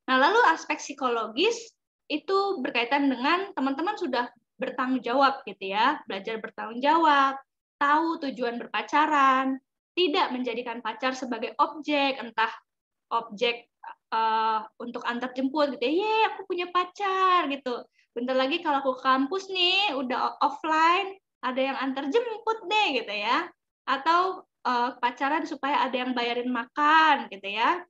Nah, lalu aspek psikologis itu berkaitan dengan teman-teman sudah bertanggung jawab gitu ya, belajar bertanggung jawab, tahu tujuan berpacaran, tidak menjadikan pacar sebagai objek, entah objek untuk antar jemput gitu ya, aku punya pacar gitu. Bentar lagi kalau aku ke kampus nih, udah offline, ada yang antar jemput deh gitu ya. Atau pacaran supaya ada yang bayarin makan gitu ya.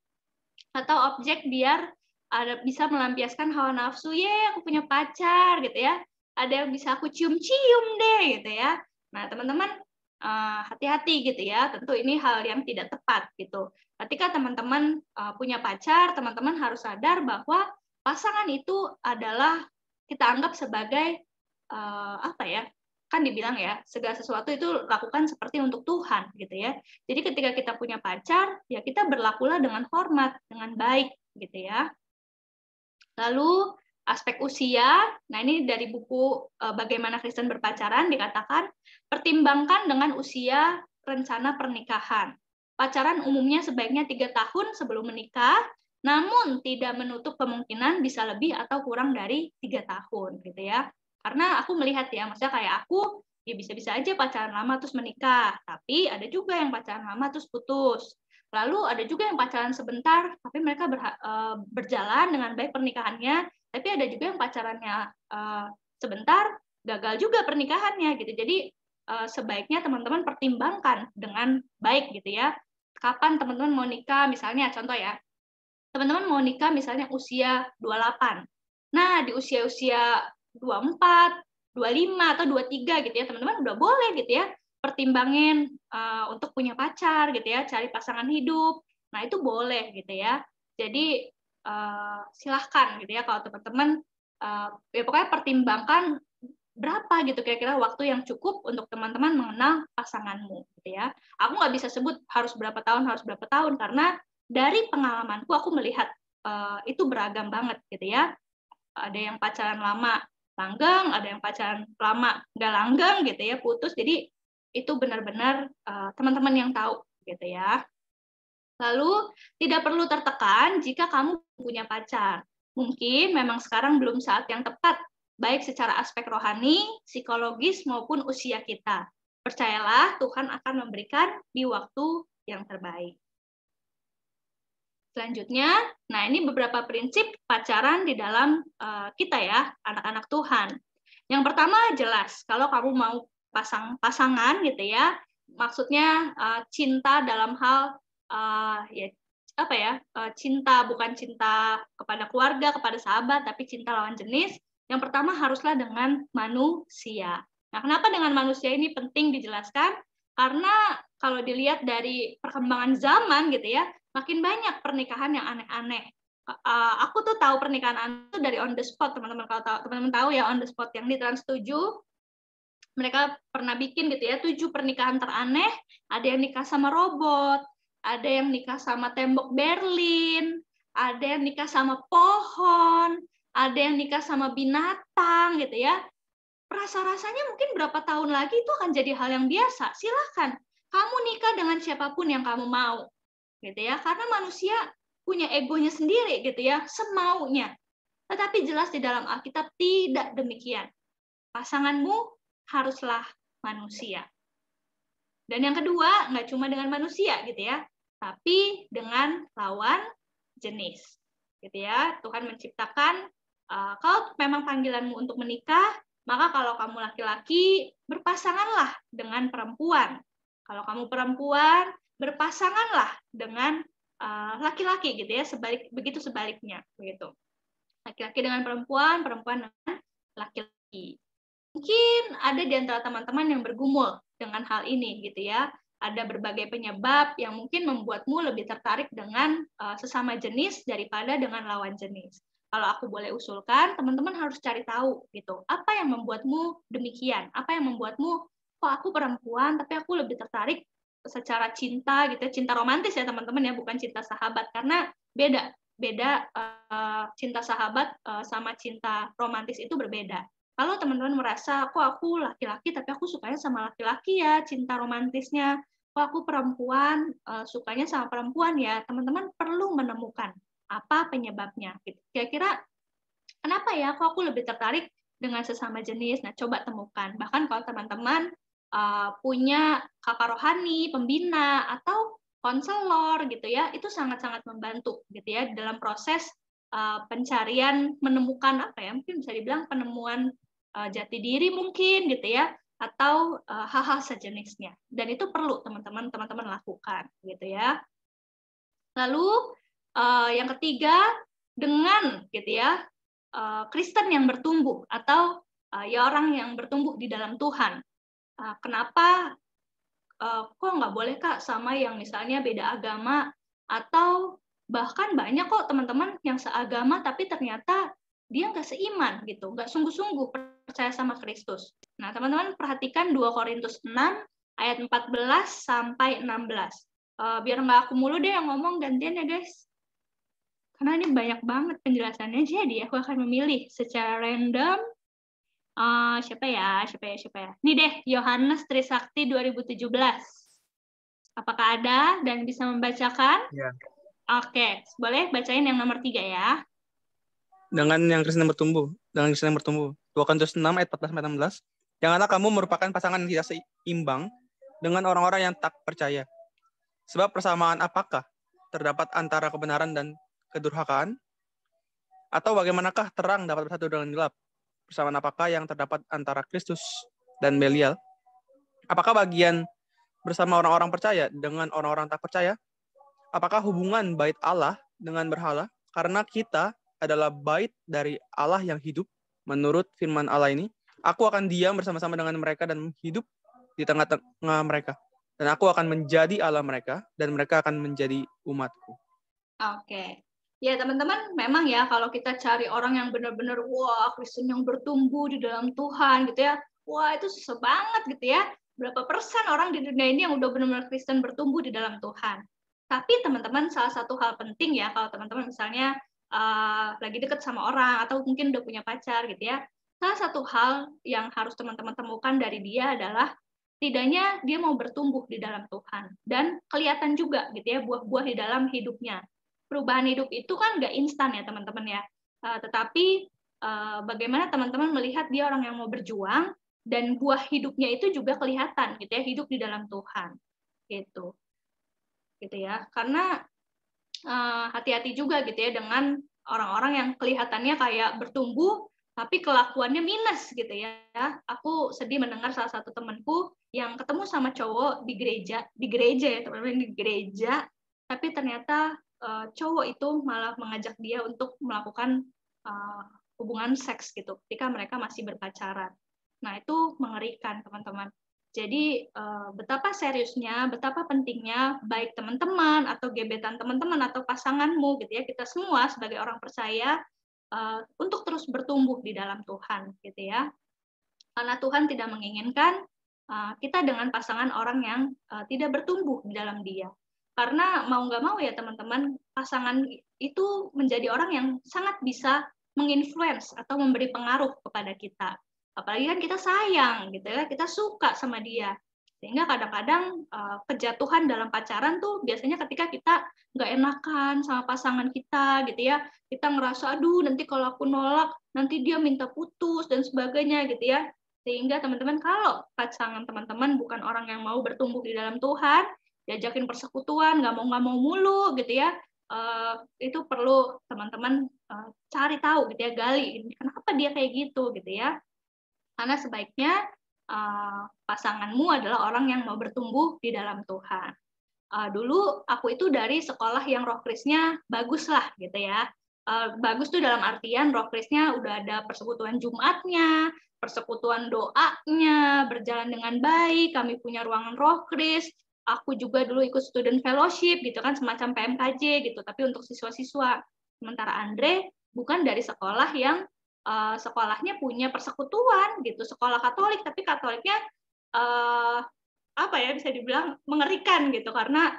Atau objek biar ada bisa melampiaskan hawa nafsu, aku punya pacar gitu ya. Ada yang bisa aku cium-cium deh gitu ya. Nah, teman-teman hati-hati gitu ya. Tentu ini hal yang tidak tepat gitu. Ketika teman-teman punya pacar, teman-teman harus sadar bahwa pasangan itu adalah kita anggap sebagai apa ya? kan dibilang ya, segala sesuatu itu lakukan seperti untuk Tuhan gitu ya. Jadi ketika kita punya pacar, ya kita berlakulah dengan hormat, dengan baik gitu ya. Lalu aspek usia, nah ini dari buku Bagaimana Kristen Berpacaran dikatakan, pertimbangkan dengan usia rencana pernikahan. Pacaran umumnya sebaiknya 3 tahun sebelum menikah, namun tidak menutup kemungkinan bisa lebih atau kurang dari 3 tahun gitu ya. Karena aku melihat ya, maksudnya kayak aku ya bisa-bisa aja pacaran lama terus menikah, tapi ada juga yang pacaran lama terus putus. Lalu ada juga yang pacaran sebentar, tapi mereka berjalan dengan baik pernikahannya, tapi ada juga yang pacarannya sebentar, gagal juga pernikahannya gitu. Jadi sebaiknya teman-teman pertimbangkan dengan baik gitu ya. Kapan teman-teman mau nikah, misalnya contoh ya, teman-teman mau nikah misalnya usia 28. Nah, di usia-usia 24, 25 atau 23 gitu ya, teman-teman udah boleh gitu ya pertimbangin untuk punya pacar gitu ya, cari pasangan hidup. Nah, itu boleh gitu ya. Jadi silahkan gitu ya kalau teman-teman ya pokoknya pertimbangkan berapa gitu kira-kira waktu yang cukup untuk teman-teman mengenal pasanganmu gitu ya. Aku nggak bisa sebut harus berapa tahun karena dari pengalamanku aku melihat itu beragam banget gitu ya. Ada yang pacaran lama langgeng, ada yang pacaran lama nggak langgeng gitu ya, putus. Jadi itu benar-benar teman-teman yang tahu gitu ya. Lalu tidak perlu tertekan jika kamu punya pacar. Mungkin memang sekarang belum saat yang tepat, baik secara aspek rohani, psikologis maupun usia kita. Percayalah Tuhan akan memberikan di waktu yang terbaik. Selanjutnya, nah ini beberapa prinsip pacaran di dalam kita ya, anak-anak Tuhan. Yang pertama jelas, kalau kamu mau pasangan gitu ya, maksudnya cinta dalam hal cinta bukan cinta kepada keluarga, kepada sahabat, tapi cinta lawan jenis. Yang pertama haruslah dengan manusia. Nah, kenapa dengan manusia ini penting dijelaskan? Karena kalau dilihat dari perkembangan zaman gitu ya, makin banyak pernikahan yang aneh-aneh. Aku tuh tahu pernikahan itu dari On The Spot, teman-teman. Kalau teman-teman tahu ya On The Spot yang di Trans 7, mereka pernah bikin gitu ya 7 pernikahan teraneh. Ada yang nikah sama robot, ada yang nikah sama tembok Berlin, ada yang nikah sama pohon, ada yang nikah sama binatang gitu ya. Rasa-rasanya mungkin berapa tahun lagi itu akan jadi hal yang biasa. Silahkan kamu nikah dengan siapapun yang kamu mau gitu ya, karena manusia punya egonya sendiri gitu ya, semaunya. Tetapi jelas di dalam Alkitab tidak demikian. Pasanganmu haruslah manusia. Dan yang kedua, nggak cuma dengan manusia gitu ya, tapi dengan lawan jenis gitu ya. Tuhan menciptakan kalau memang panggilanmu untuk menikah, maka kalau kamu laki-laki berpasanganlah dengan perempuan. Kalau kamu perempuan berpasanganlah dengan laki-laki gitu ya, begitu sebaliknya begitu. Laki-laki dengan perempuan, perempuan dengan laki-laki. Mungkin ada di antara teman-teman yang bergumul dengan hal ini gitu ya. Ada berbagai penyebab yang mungkin membuatmu lebih tertarik dengan sesama jenis daripada dengan lawan jenis. Kalau aku boleh usulkan, teman-teman harus cari tahu gitu. Apa yang membuatmu demikian? Apa yang membuatmu kok aku perempuan tapi aku lebih tertarik secara cinta gitu, cinta romantis ya teman-teman ya, bukan cinta sahabat, karena beda cinta sahabat sama cinta romantis itu berbeda. Kalau teman-teman merasa kok aku laki-laki tapi aku sukanya sama laki-laki ya, cinta romantisnya, kok aku perempuan sukanya sama perempuan ya, teman-teman perlu menemukan apa penyebabnya. Kira-kira kenapa ya kok aku lebih tertarik dengan sesama jenis? Nah, coba temukan. Bahkan kalau teman-teman punya kakak rohani, pembina, atau konselor gitu ya, itu sangat-sangat membantu gitu ya dalam proses pencarian, menemukan apa ya, mungkin bisa dibilang penemuan jati diri mungkin gitu ya, atau hal-hal sejenisnya. Dan itu perlu teman-teman lakukan gitu ya. Lalu yang ketiga, dengan gitu ya Kristen yang bertumbuh atau ya orang yang bertumbuh di dalam Tuhan. Kenapa kok nggak boleh Kak sama yang misalnya beda agama, atau bahkan banyak kok teman-teman yang seagama tapi ternyata dia nggak seiman gitu, nggak sungguh-sungguh percaya sama Kristus. Nah, teman-teman perhatikan 2 Korintus 6 ayat 14 sampai 16. Biar nggak aku mulu deh yang ngomong, gantian ya guys. Karena ini banyak banget penjelasannya, jadi aku akan memilih secara random. Siapa ya? Ini deh, Yohanes Trisakti 2017. Apakah ada dan bisa membacakan? Ya. Oke, boleh bacain yang nomor 3 ya. Dengan yang Kristen bertumbuh. 2 Korintus 6 ayat 14 sampai 16. Janganlah kamu merupakan pasangan yang tidak seimbang dengan orang-orang yang tak percaya. Sebab persamaan apakah terdapat antara kebenaran dan kedurhakaan? Atau bagaimanakah terang dapat bersatu dengan gelap? Persamaan apakah yang terdapat antara Kristus dan Belial? Apakah bagian bersama orang-orang percaya dengan orang-orang tak percaya? Apakah hubungan bait Allah dengan berhala? Karena kita adalah bait dari Allah yang hidup. Menurut firman Allah ini, aku akan diam bersama-sama dengan mereka dan hidup di tengah-tengah mereka. Dan aku akan menjadi Allah mereka, dan mereka akan menjadi umatku. Oke. Ya teman-teman, memang ya kalau kita cari orang yang benar-benar wah Kristen yang bertumbuh di dalam Tuhan gitu ya, wah itu susah banget gitu ya. Berapa persen orang di dunia ini yang udah benar-benar Kristen bertumbuh di dalam Tuhan. Tapi teman-teman, salah satu hal penting ya kalau teman-teman misalnya lagi deket sama orang atau mungkin udah punya pacar gitu ya, salah satu hal yang harus teman-teman temukan dari dia adalah setidaknya dia mau bertumbuh di dalam Tuhan dan kelihatan juga gitu ya buah-buah di dalam hidupnya. Perubahan hidup itu kan nggak instan ya teman-teman ya, tetapi bagaimana teman-teman melihat dia orang yang mau berjuang dan buah hidupnya itu juga kelihatan gitu ya, hidup di dalam Tuhan gitu ya. Karena hati-hati juga gitu ya dengan orang-orang yang kelihatannya kayak bertumbuh tapi kelakuannya minus gitu ya. Aku sedih mendengar salah satu temanku yang ketemu sama cowok di gereja ya teman-teman, di gereja, tapi ternyata cowok itu malah mengajak dia untuk melakukan hubungan seks gitu ketika mereka masih berpacaran. Nah, itu mengerikan teman-teman. Jadi betapa seriusnya, betapa pentingnya baik teman-teman atau gebetan teman-teman atau pasanganmu gitu ya, kita semua sebagai orang percaya untuk terus bertumbuh di dalam Tuhan gitu ya. Karena Tuhan tidak menginginkan kita dengan pasangan orang yang tidak bertumbuh di dalam Dia. Karena mau nggak mau ya teman-teman, pasangan itu menjadi orang yang sangat bisa menginfluence atau memberi pengaruh kepada kita. Apalagi kan kita sayang gitu ya, kita suka sama dia. Sehingga kadang-kadang kejatuhan dalam pacaran tuh biasanya ketika kita nggak enakan sama pasangan kita gitu ya. Kita ngerasa, aduh nanti kalau aku nolak, nanti dia minta putus dan sebagainya gitu ya. Sehingga teman-teman kalau pasangan teman-teman bukan orang yang mau bertumbuh di dalam Tuhan, diajakin persekutuan, nggak mau mulu gitu ya, itu perlu teman-teman cari tahu gitu ya, gali kenapa dia kayak gitu ya. Karena sebaiknya pasanganmu adalah orang yang mau bertumbuh di dalam Tuhan. Dulu aku itu dari sekolah yang roh krisnya bagus lah gitu ya. Bagus tuh dalam artian roh krisnya udah ada persekutuan Jumatnya, persekutuan doanya, berjalan dengan baik, kami punya ruangan roh kris. Aku juga dulu ikut student fellowship gitu kan, semacam PMKJ gitu, tapi untuk siswa-siswa. Sementara Andre bukan dari sekolah yang sekolahnya punya persekutuan gitu, sekolah Katolik, tapi Katoliknya bisa dibilang mengerikan gitu karena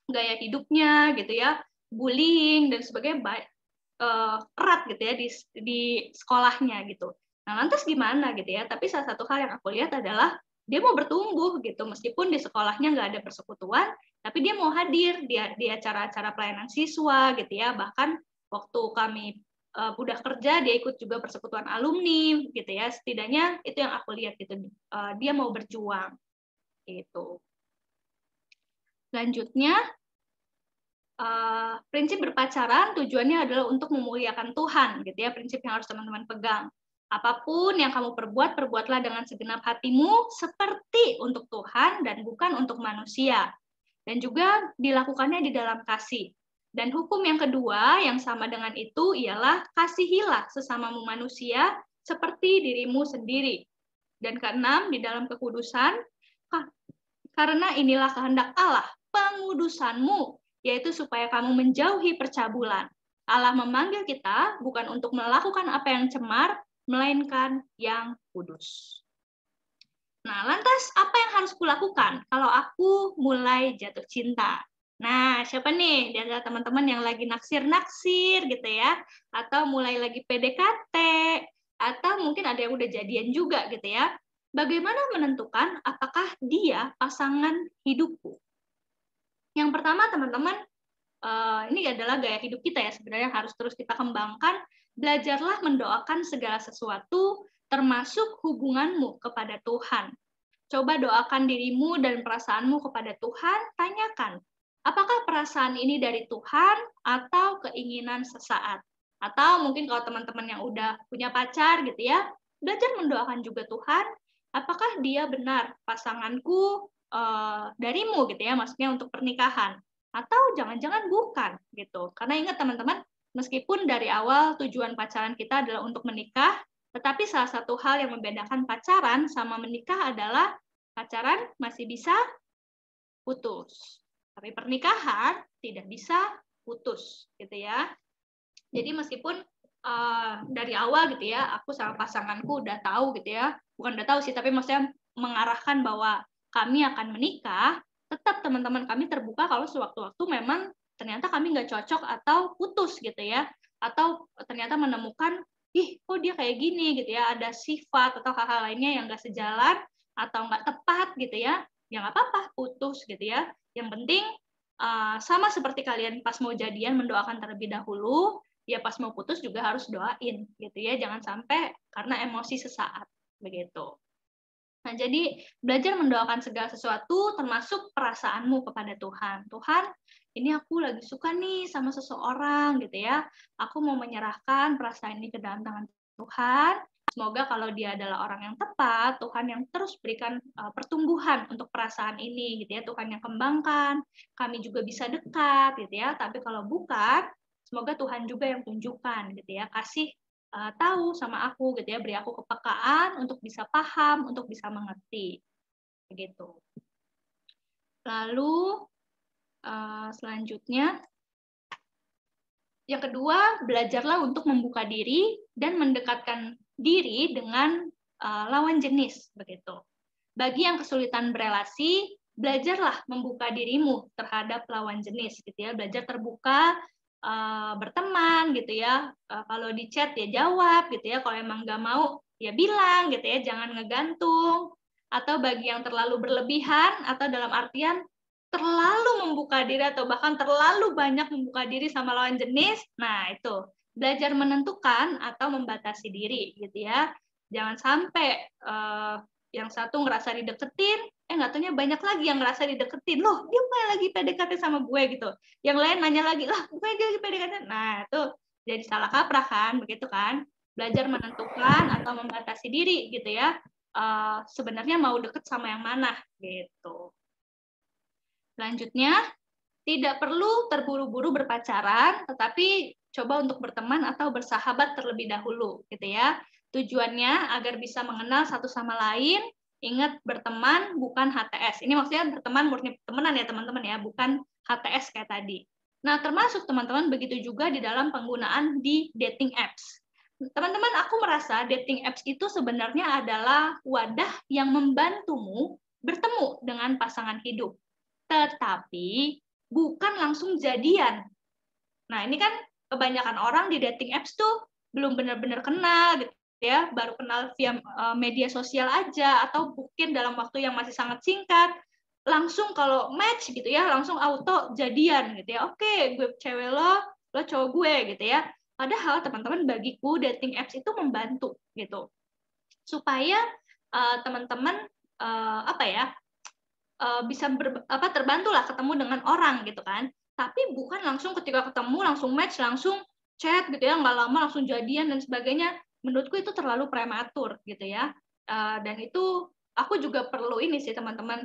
gaya hidupnya gitu ya, bullying dan sebagainya erat gitu ya di sekolahnya gitu. Nah lantas gimana gitu ya? Tapi salah satu hal yang aku lihat adalah dia mau bertumbuh gitu, meskipun di sekolahnya nggak ada persekutuan, tapi dia mau hadir di acara-acara pelayanan siswa gitu ya. Bahkan waktu kami udah kerja, dia ikut juga persekutuan alumni gitu ya. Setidaknya itu yang aku lihat gitu, dia mau berjuang gitu. Selanjutnya, prinsip berpacaran tujuannya adalah untuk memuliakan Tuhan gitu ya, prinsip yang harus teman-teman pegang. Apapun yang kamu perbuat, perbuatlah dengan segenap hatimu seperti untuk Tuhan dan bukan untuk manusia. Dan juga dilakukannya di dalam kasih. Dan hukum yang kedua yang sama dengan itu ialah kasihilah sesamamu manusia seperti dirimu sendiri. Dan keenam, di dalam kekudusan, karena inilah kehendak Allah, pengudusanmu, yaitu supaya kamu menjauhi percabulan. Allah memanggil kita bukan untuk melakukan apa yang cemar, melainkan yang kudus. Nah, lantas apa yang harus kulakukan kalau aku mulai jatuh cinta? Nah, siapa nih di antara teman-teman yang lagi naksir-naksir gitu ya, atau mulai lagi PDKT, atau mungkin ada yang udah jadian juga gitu ya. Bagaimana menentukan apakah dia pasangan hidupku? Yang pertama, teman-teman, ini adalah gaya hidup kita ya, sebenarnya harus terus kita kembangkan. Belajarlah mendoakan segala sesuatu, termasuk hubunganmu kepada Tuhan. Coba doakan dirimu dan perasaanmu kepada Tuhan, tanyakan, apakah perasaan ini dari Tuhan atau keinginan sesaat? Atau mungkin kalau teman-teman yang udah punya pacar gitu ya, belajar mendoakan juga Tuhan, apakah dia benar pasanganku darimu gitu ya, maksudnya untuk pernikahan. Atau jangan-jangan bukan gitu. Karena ingat teman-teman, meskipun dari awal tujuan pacaran kita adalah untuk menikah, tetapi salah satu hal yang membedakan pacaran sama menikah adalah pacaran masih bisa putus. Tapi pernikahan tidak bisa putus gitu ya. Jadi meskipun dari awal gitu ya, aku sama pasanganku udah tahu gitu ya, bukan udah tahu sih, tapi maksudnya mengarahkan bahwa kami akan menikah, tetap teman-teman kami terbuka kalau sewaktu-waktu memang ternyata kami nggak cocok atau putus gitu ya, atau ternyata menemukan, ih kok dia kayak gini gitu ya, ada sifat atau hal-hal lainnya yang nggak sejalan atau nggak tepat gitu ya nggak apa-apa putus gitu ya. Yang penting sama seperti kalian pas mau jadian mendoakan terlebih dahulu, ya pas mau putus juga harus doain gitu ya, jangan sampai karena emosi sesaat begitu. Nah, jadi belajar mendoakan segala sesuatu termasuk perasaanmu kepada Tuhan. Tuhan, ini aku lagi suka nih sama seseorang gitu ya. Aku mau menyerahkan perasaan ini ke dalam tangan Tuhan. Semoga kalau dia adalah orang yang tepat, Tuhan yang terus berikan pertumbuhan untuk perasaan ini gitu ya. Tuhan yang kembangkan, kami juga bisa dekat gitu ya. Tapi kalau bukan, semoga Tuhan juga yang tunjukkan gitu ya. Kasih tahu sama aku gitu ya, beri aku kepekaan untuk bisa paham, untuk bisa mengerti begitu. Lalu selanjutnya yang kedua, belajarlah untuk membuka diri dan mendekatkan diri dengan lawan jenis begitu. Bagi yang kesulitan berelasi, belajarlah membuka dirimu terhadap lawan jenis gitu ya, belajar terbuka, berteman gitu ya, kalau di chat ya jawab gitu ya, kalau emang nggak mau ya bilang gitu ya, jangan ngegantung. Atau bagi yang terlalu berlebihan atau dalam artian terlalu membuka diri atau bahkan terlalu banyak membuka diri sama lawan jenis, nah itu belajar menentukan atau membatasi diri gitu ya, jangan sampai yang satu ngerasa dideketin, nggak taunya banyak lagi yang ngerasa dideketin, loh dia bukan lagi PDKT sama gue gitu. Yang lain nanya lagi, lah gue lagi PDKT. Nah itu jadi salah kaprah kan, begitu kan. Belajar menentukan atau membatasi diri gitu ya. Sebenarnya mau deket sama yang mana gitu. Selanjutnya, tidak perlu terburu-buru berpacaran, tetapi coba untuk berteman atau bersahabat terlebih dahulu gitu ya. Tujuannya agar bisa mengenal satu sama lain. Ingat, berteman bukan HTS. Ini maksudnya berteman murni temenan ya teman-teman ya, bukan HTS kayak tadi. Nah, termasuk teman-teman begitu juga di dalam penggunaan di dating apps. Teman-teman, aku merasa dating apps itu sebenarnya adalah wadah yang membantumu bertemu dengan pasangan hidup. Tetapi bukan langsung jadian. Nah, ini kan kebanyakan orang di dating apps tuh belum benar-benar kenal gitu ya, baru kenal via media sosial aja, atau mungkin dalam waktu yang masih sangat singkat, langsung kalau match gitu ya, langsung auto jadian gitu ya. Oke, gue cewek lo cowok gue gitu ya. Padahal teman-teman, bagiku dating apps itu membantu gitu. Supaya teman-teman bisa terbantulah ketemu dengan orang gitu kan. Tapi bukan langsung ketika ketemu langsung match, langsung chat gitu ya, nggak lama langsung jadian dan sebagainya. Menurutku itu terlalu prematur gitu ya. Dan itu aku juga perlu ini sih teman-teman.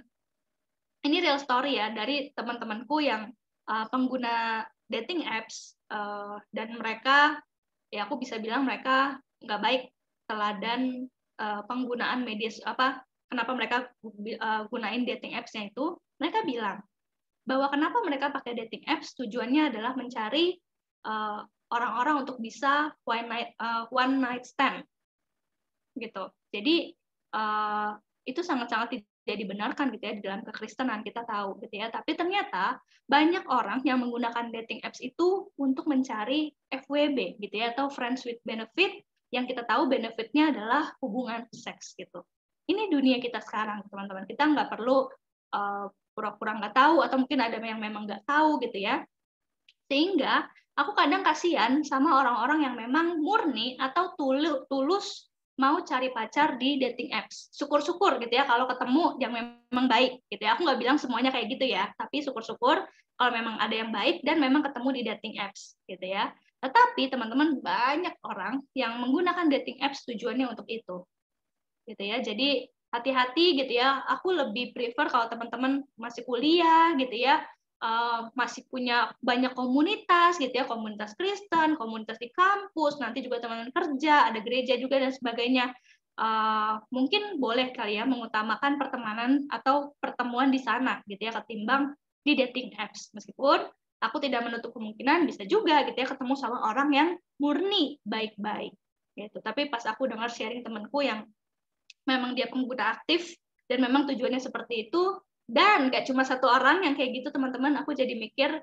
Ini real story ya dari teman-temanku yang pengguna dating apps dan mereka, ya aku bisa bilang mereka nggak baik teladan penggunaan media kenapa mereka gunain dating apps-nya itu. Mereka bilang bahwa kenapa mereka pakai dating apps tujuannya adalah mencari orang-orang untuk bisa one night stand gitu. Jadi itu sangat-sangat tidak dibenarkan gitu ya di dalam kekristenan, kita tahu gitu ya. Tapi ternyata banyak orang yang menggunakan dating apps itu untuk mencari FWB gitu ya, atau friends with benefit, yang kita tahu benefitnya adalah hubungan seks gitu. Ini dunia kita sekarang, teman-teman. Kita nggak perlu pura-pura nggak tahu, atau mungkin ada yang memang nggak tahu gitu ya. Sehingga aku kadang kasihan sama orang-orang yang memang murni atau tulus mau cari pacar di dating apps. Syukur-syukur gitu ya kalau ketemu yang memang baik gitu ya. Aku nggak bilang semuanya kayak gitu ya, tapi syukur-syukur kalau memang ada yang baik dan memang ketemu di dating apps gitu ya. Tetapi teman-teman, banyak orang yang menggunakan dating apps tujuannya untuk itu. Gitu ya. Jadi hati-hati gitu ya. Aku lebih prefer kalau teman-teman masih kuliah gitu ya, masih punya banyak komunitas gitu ya, komunitas Kristen, komunitas di kampus, nanti juga teman-teman kerja, ada gereja juga dan sebagainya. Mungkin boleh kali ya mengutamakan pertemanan atau pertemuan di sana gitu ya, ketimbang di dating apps. Meskipun aku tidak menutup kemungkinan bisa juga gitu ya ketemu sama orang yang murni baik-baik gitu. Tapi pas aku dengar sharing temanku yang memang dia pengguna aktif dan memang tujuannya seperti itu, dan gak cuma satu orang yang kayak gitu, teman-teman, aku jadi mikir,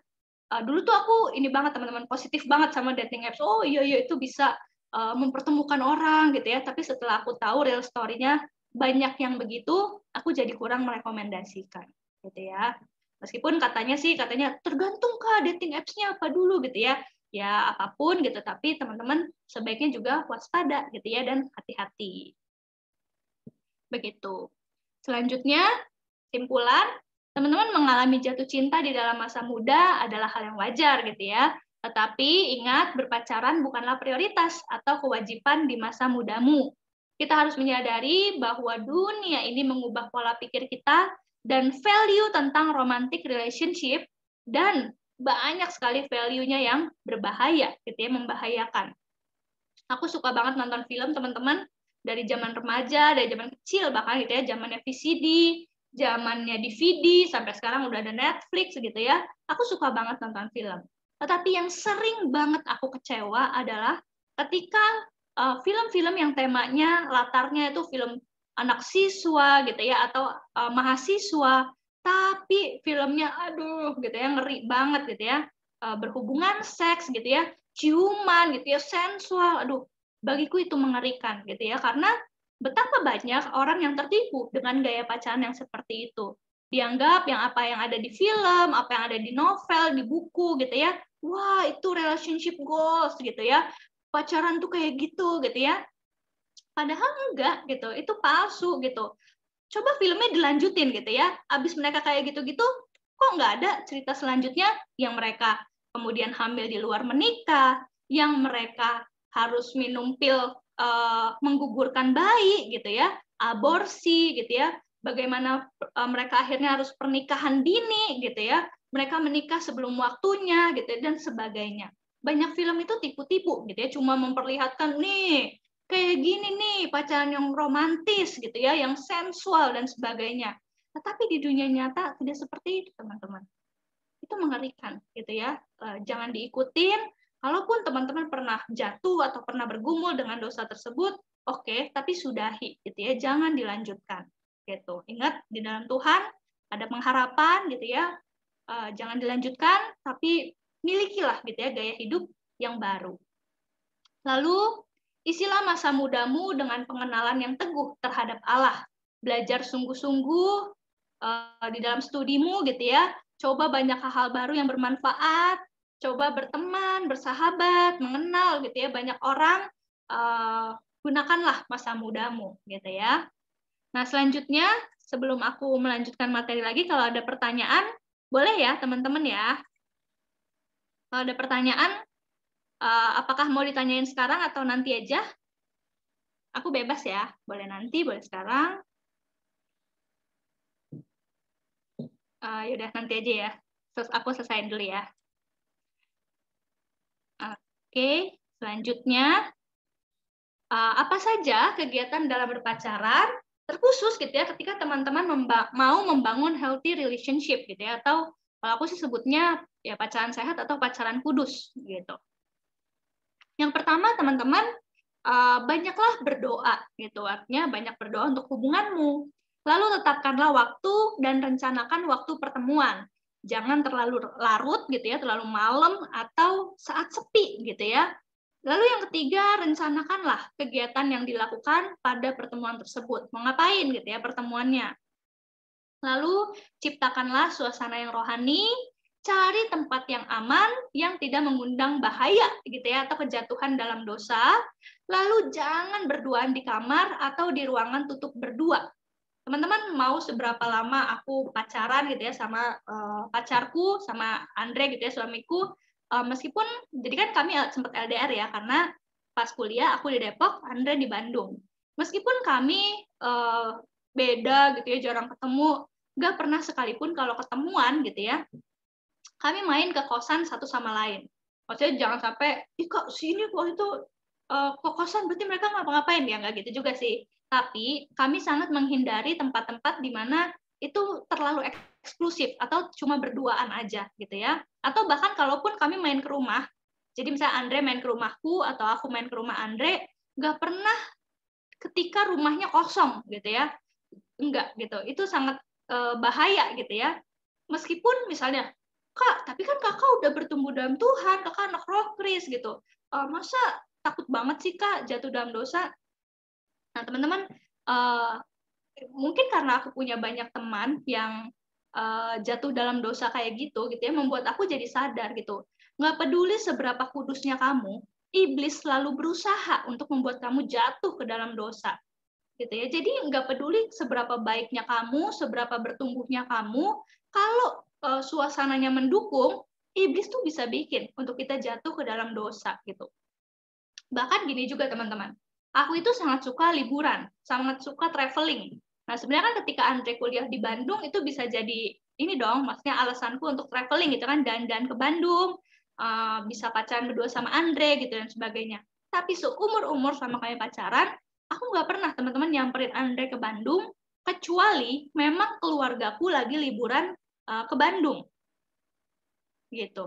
dulu tuh aku ini banget teman-teman, positif banget sama dating apps. Oh iya itu bisa mempertemukan orang gitu ya. Tapi setelah aku tahu real story-nya banyak yang begitu, aku jadi kurang merekomendasikan gitu ya. Meskipun katanya tergantung kah dating apps-nya apa dulu gitu ya. Ya apapun gitu, tapi teman-teman sebaiknya juga waspada gitu ya, dan hati-hati. Begitu. Selanjutnya, simpulan, teman-teman mengalami jatuh cinta di dalam masa muda adalah hal yang wajar gitu ya. Tetapi ingat, berpacaran bukanlah prioritas atau kewajiban di masa mudamu. Kita harus menyadari bahwa dunia ini mengubah pola pikir kita dan value tentang romantic relationship, dan banyak sekali value-nya yang berbahaya gitu ya, membahayakan. Aku suka banget nonton film, teman-teman, dari zaman remaja, dari zaman kecil bahkan gitu ya, zamannya VCD, zamannya DVD, sampai sekarang udah ada Netflix gitu ya. Aku suka banget nonton film. Tetapi yang sering banget aku kecewa adalah ketika film-film yang temanya latarnya itu film anak siswa gitu ya, atau mahasiswa, tapi filmnya aduh gitu ya, ngeri banget gitu ya, berhubungan seks gitu ya, ciuman gitu ya, sensual, aduh, bagiku itu mengerikan gitu ya, karena betapa banyak orang yang tertipu dengan gaya pacaran yang seperti itu. Dianggap yang apa yang ada di film, apa yang ada di novel, di buku gitu ya, wah itu relationship goals gitu ya, pacaran tuh kayak gitu ya. Padahal enggak gitu, itu palsu gitu. Coba filmnya dilanjutin gitu ya, abis mereka kayak gitu-gitu, kok nggak ada cerita selanjutnya yang mereka kemudian hamil di luar menikah, yang mereka harus minum pil menggugurkan bayi gitu ya, aborsi gitu ya, bagaimana mereka akhirnya harus pernikahan dini gitu ya, mereka menikah sebelum waktunya gitu ya, dan sebagainya. Banyak film itu tipu-tipu gitu ya, cuma memperlihatkan nih kayak gini nih pacaran yang romantis gitu ya, yang sensual dan sebagainya. Tetapi di dunia nyata tidak seperti itu, teman-teman. Itu mengerikan gitu ya. Jangan diikutin. Kalaupun teman-teman pernah jatuh atau pernah bergumul dengan dosa tersebut, oke, tapi sudahi gitu ya, jangan dilanjutkan gitu. Ingat, di dalam Tuhan ada pengharapan gitu ya. Jangan dilanjutkan, tapi milikilah gitu ya gaya hidup yang baru. Lalu isilah masa mudamu dengan pengenalan yang teguh terhadap Allah. Belajar sungguh-sungguh di dalam studimu gitu ya. Coba banyak hal-hal baru yang bermanfaat. Coba berteman, bersahabat, mengenal gitu ya banyak orang. Gunakanlah masa mudamu gitu ya. Nah selanjutnya, sebelum aku melanjutkan materi lagi, kalau ada pertanyaan boleh ya teman-teman ya. Kalau ada pertanyaan, apakah mau ditanyain sekarang atau nanti aja? Aku bebas ya, boleh nanti, boleh sekarang. Yaudah nanti aja ya. Terus aku selesaiin dulu ya. Oke, selanjutnya apa saja kegiatan dalam berpacaran terkhusus gitu ya ketika teman-teman mau membangun healthy relationship gitu ya, atau kalau aku sih sebutnya ya pacaran sehat atau pacaran kudus gitu. Yang pertama, teman-teman, banyaklah berdoa, gitu. Artinya banyak berdoa untuk hubunganmu. Lalu tetapkanlah waktu dan rencanakan waktu pertemuan. Jangan terlalu larut, gitu ya, terlalu malam atau saat sepi, gitu ya. Lalu yang ketiga, rencanakanlah kegiatan yang dilakukan pada pertemuan tersebut. Mau ngapain, gitu ya, pertemuannya. Lalu ciptakanlah suasana yang rohani, cari tempat yang aman, yang tidak mengundang bahaya, gitu ya, atau kejatuhan dalam dosa. Lalu jangan berduaan di kamar atau di ruangan tutup berdua. Teman-teman mau seberapa lama aku pacaran gitu ya sama pacarku, sama Andre gitu ya, suamiku, meskipun, jadi kan kami sempat LDR ya, karena pas kuliah aku di Depok, Andre di Bandung. Meskipun kami beda gitu ya, jarang ketemu, nggak pernah sekalipun kalau ketemuan gitu ya, kami main ke kosan satu sama lain. Maksudnya jangan sampai, ih kok sini kok itu ke kosan, berarti mereka ngapa-ngapain, ya nggak gitu juga sih. Tapi kami sangat menghindari tempat-tempat di mana itu terlalu eksklusif atau cuma berduaan aja gitu ya. Atau bahkan kalaupun kami main ke rumah, jadi misalnya Andre main ke rumahku atau aku main ke rumah Andre, nggak pernah ketika rumahnya kosong gitu ya. Enggak gitu. Itu sangat bahaya gitu ya. Meskipun misalnya, Kak, tapi kan kakak udah bertumbuh dalam Tuhan, kakak anak roh Kris gitu. Masa takut banget sih Kak jatuh dalam dosa? Nah, teman-teman, mungkin karena aku punya banyak teman yang jatuh dalam dosa kayak gitu ya, membuat aku jadi sadar gitu. Nggak peduli seberapa kudusnya kamu, iblis selalu berusaha untuk membuat kamu jatuh ke dalam dosa. Gitu ya. Jadi nggak peduli seberapa baiknya kamu, seberapa bertumbuhnya kamu, kalau suasananya mendukung, iblis tuh bisa bikin untuk kita jatuh ke dalam dosa gitu. Bahkan gini juga teman-teman, aku itu sangat suka liburan, sangat suka traveling. Nah sebenarnya kan ketika Andre kuliah di Bandung itu bisa jadi ini dong, maksudnya alasanku untuk traveling gitu kan, dan ke Bandung, bisa pacaran berdua sama Andre gitu dan sebagainya. Tapi seumur-umur sama kayak pacaran, aku nggak pernah teman-teman nyamperin Andre ke Bandung, kecuali memang keluargaku lagi liburan ke Bandung. Gitu.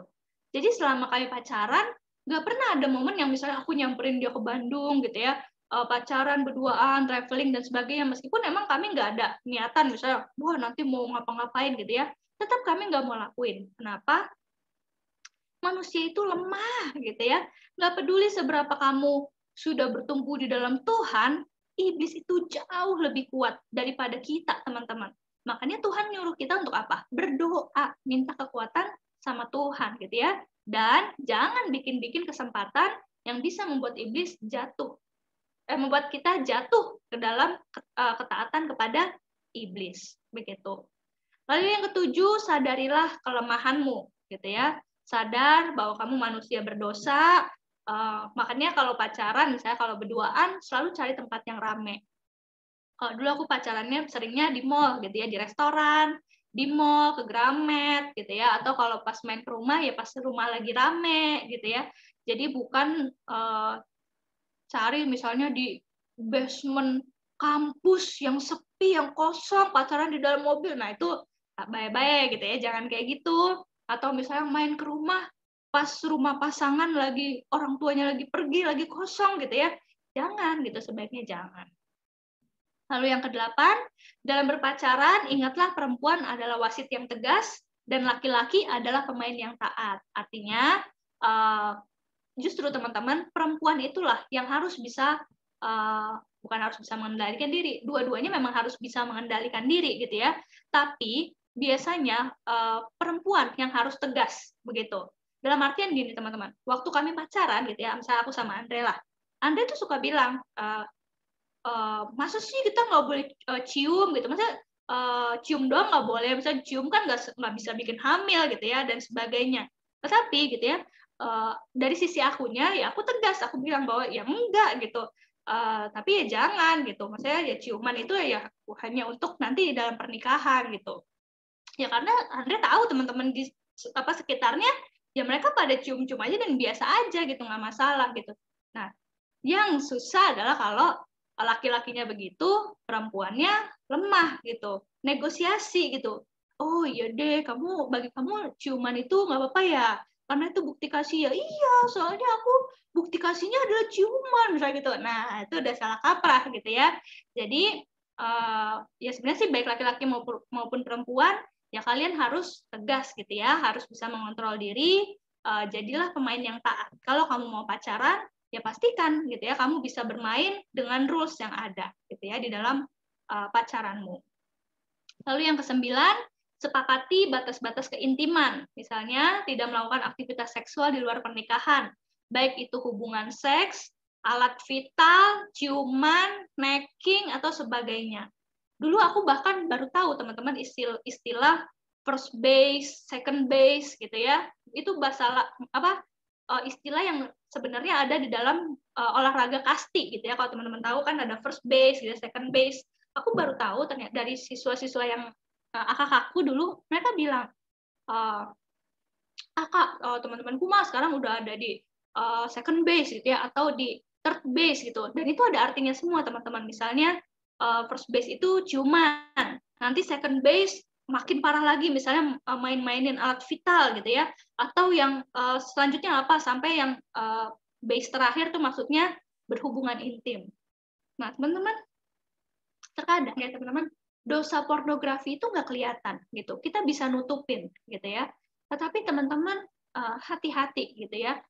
Jadi selama kami pacaran, nggak pernah ada momen yang misalnya aku nyamperin dia ke Bandung gitu ya, pacaran berduaan, traveling dan sebagainya, meskipun emang kami nggak ada niatan misalnya, wah nanti mau ngapa-ngapain gitu ya, tetap kami nggak mau lakuin. Kenapa? Manusia itu lemah gitu ya, nggak peduli seberapa kamu sudah bertumbuh di dalam Tuhan, iblis itu jauh lebih kuat daripada kita teman-teman. Makanya Tuhan nyuruh kita untuk apa? Berdoa, minta kekuatan sama Tuhan gitu ya. Dan jangan bikin-bikin kesempatan yang bisa membuat iblis jatuh. Membuat kita jatuh ke dalam ketaatan kepada iblis. Begitu. Lalu yang ketujuh, sadarilah kelemahanmu gitu ya. Sadar bahwa kamu manusia berdosa. Makanya kalau pacaran, misalnya kalau berduaan, selalu cari tempat yang rame. Kalau dulu aku pacarannya seringnya di mall gitu ya, di restoran, di mall, ke Gramet gitu ya, atau kalau pas main ke rumah ya pas rumah lagi rame gitu ya. Jadi bukan cari misalnya di basement kampus yang sepi, yang kosong, pacaran di dalam mobil. Nah itu baik-baik gitu ya, jangan kayak gitu. Atau misalnya main ke rumah pas rumah pasangan lagi orang tuanya lagi pergi, lagi kosong gitu ya. Jangan gitu, sebaiknya jangan. Lalu yang kedelapan, dalam berpacaran, ingatlah perempuan adalah wasit yang tegas dan laki-laki adalah pemain yang taat. Artinya, justru teman-teman, perempuan itulah yang harus bisa, bukan harus bisa mengendalikan diri, dua-duanya memang harus bisa mengendalikan diri gitu ya. Tapi biasanya perempuan yang harus tegas begitu. Dalam artian gini teman-teman, waktu kami pacaran gitu ya, misalnya aku sama Andre lah, Andre tuh suka bilang, masa sih kita nggak boleh cium gitu, masa cium doang nggak boleh, misalnya cium kan nggak bisa bikin hamil gitu ya dan sebagainya. Tetapi gitu ya, dari sisi akunya ya aku tegas, aku bilang bahwa ya enggak gitu, tapi ya jangan gitu, maksudnya ya ciuman itu ya hanya untuk nanti dalam pernikahan gitu. Ya karena Andre tahu teman-teman di sekitarnya ya mereka pada cium-cium aja dan biasa aja gitu, nggak masalah gitu. Nah yang susah adalah kalau laki-lakinya begitu, perempuannya lemah gitu, negosiasi gitu. Oh iya deh, bagi kamu ciuman itu nggak apa-apa ya, karena itu bukti kasih ya. Iya, soalnya aku bukti kasihnya adalah ciuman misalnya gitu. Nah, itu udah salah kaprah gitu ya. Jadi ya sebenarnya sih baik laki-laki maupun perempuan ya kalian harus tegas gitu ya, harus bisa mengontrol diri. Jadilah pemain yang taat. Kalau kamu mau pacaran, ya pastikan gitu ya kamu bisa bermain dengan rules yang ada gitu ya di dalam pacaranmu. Lalu yang ke-9, sepakati batas-batas keintiman. Misalnya tidak melakukan aktivitas seksual di luar pernikahan, baik itu hubungan seks, alat vital, ciuman, necking atau sebagainya. Dulu aku bahkan baru tahu teman-teman istilah first base, second base gitu ya. Itu istilah yang sebenarnya ada di dalam olahraga kasti gitu ya. Kalau teman-teman tahu kan ada first base, gitu, second base. Aku baru tahu ternyata dari siswa-siswa yang kakakku dulu, mereka bilang, teman-temanku mah sekarang udah ada di second base gitu ya, atau di third base gitu. Dan itu ada artinya semua teman-teman. Misalnya first base itu ciuman, nanti second base makin parah lagi, misalnya main-mainin alat vital gitu ya, atau yang selanjutnya apa sampai yang base terakhir tuh maksudnya berhubungan intim. Nah teman-teman, terkadang ya teman-teman, dosa pornografi itu nggak kelihatan gitu, kita bisa nutupin gitu ya, tetapi teman-teman hati-hati gitu ya.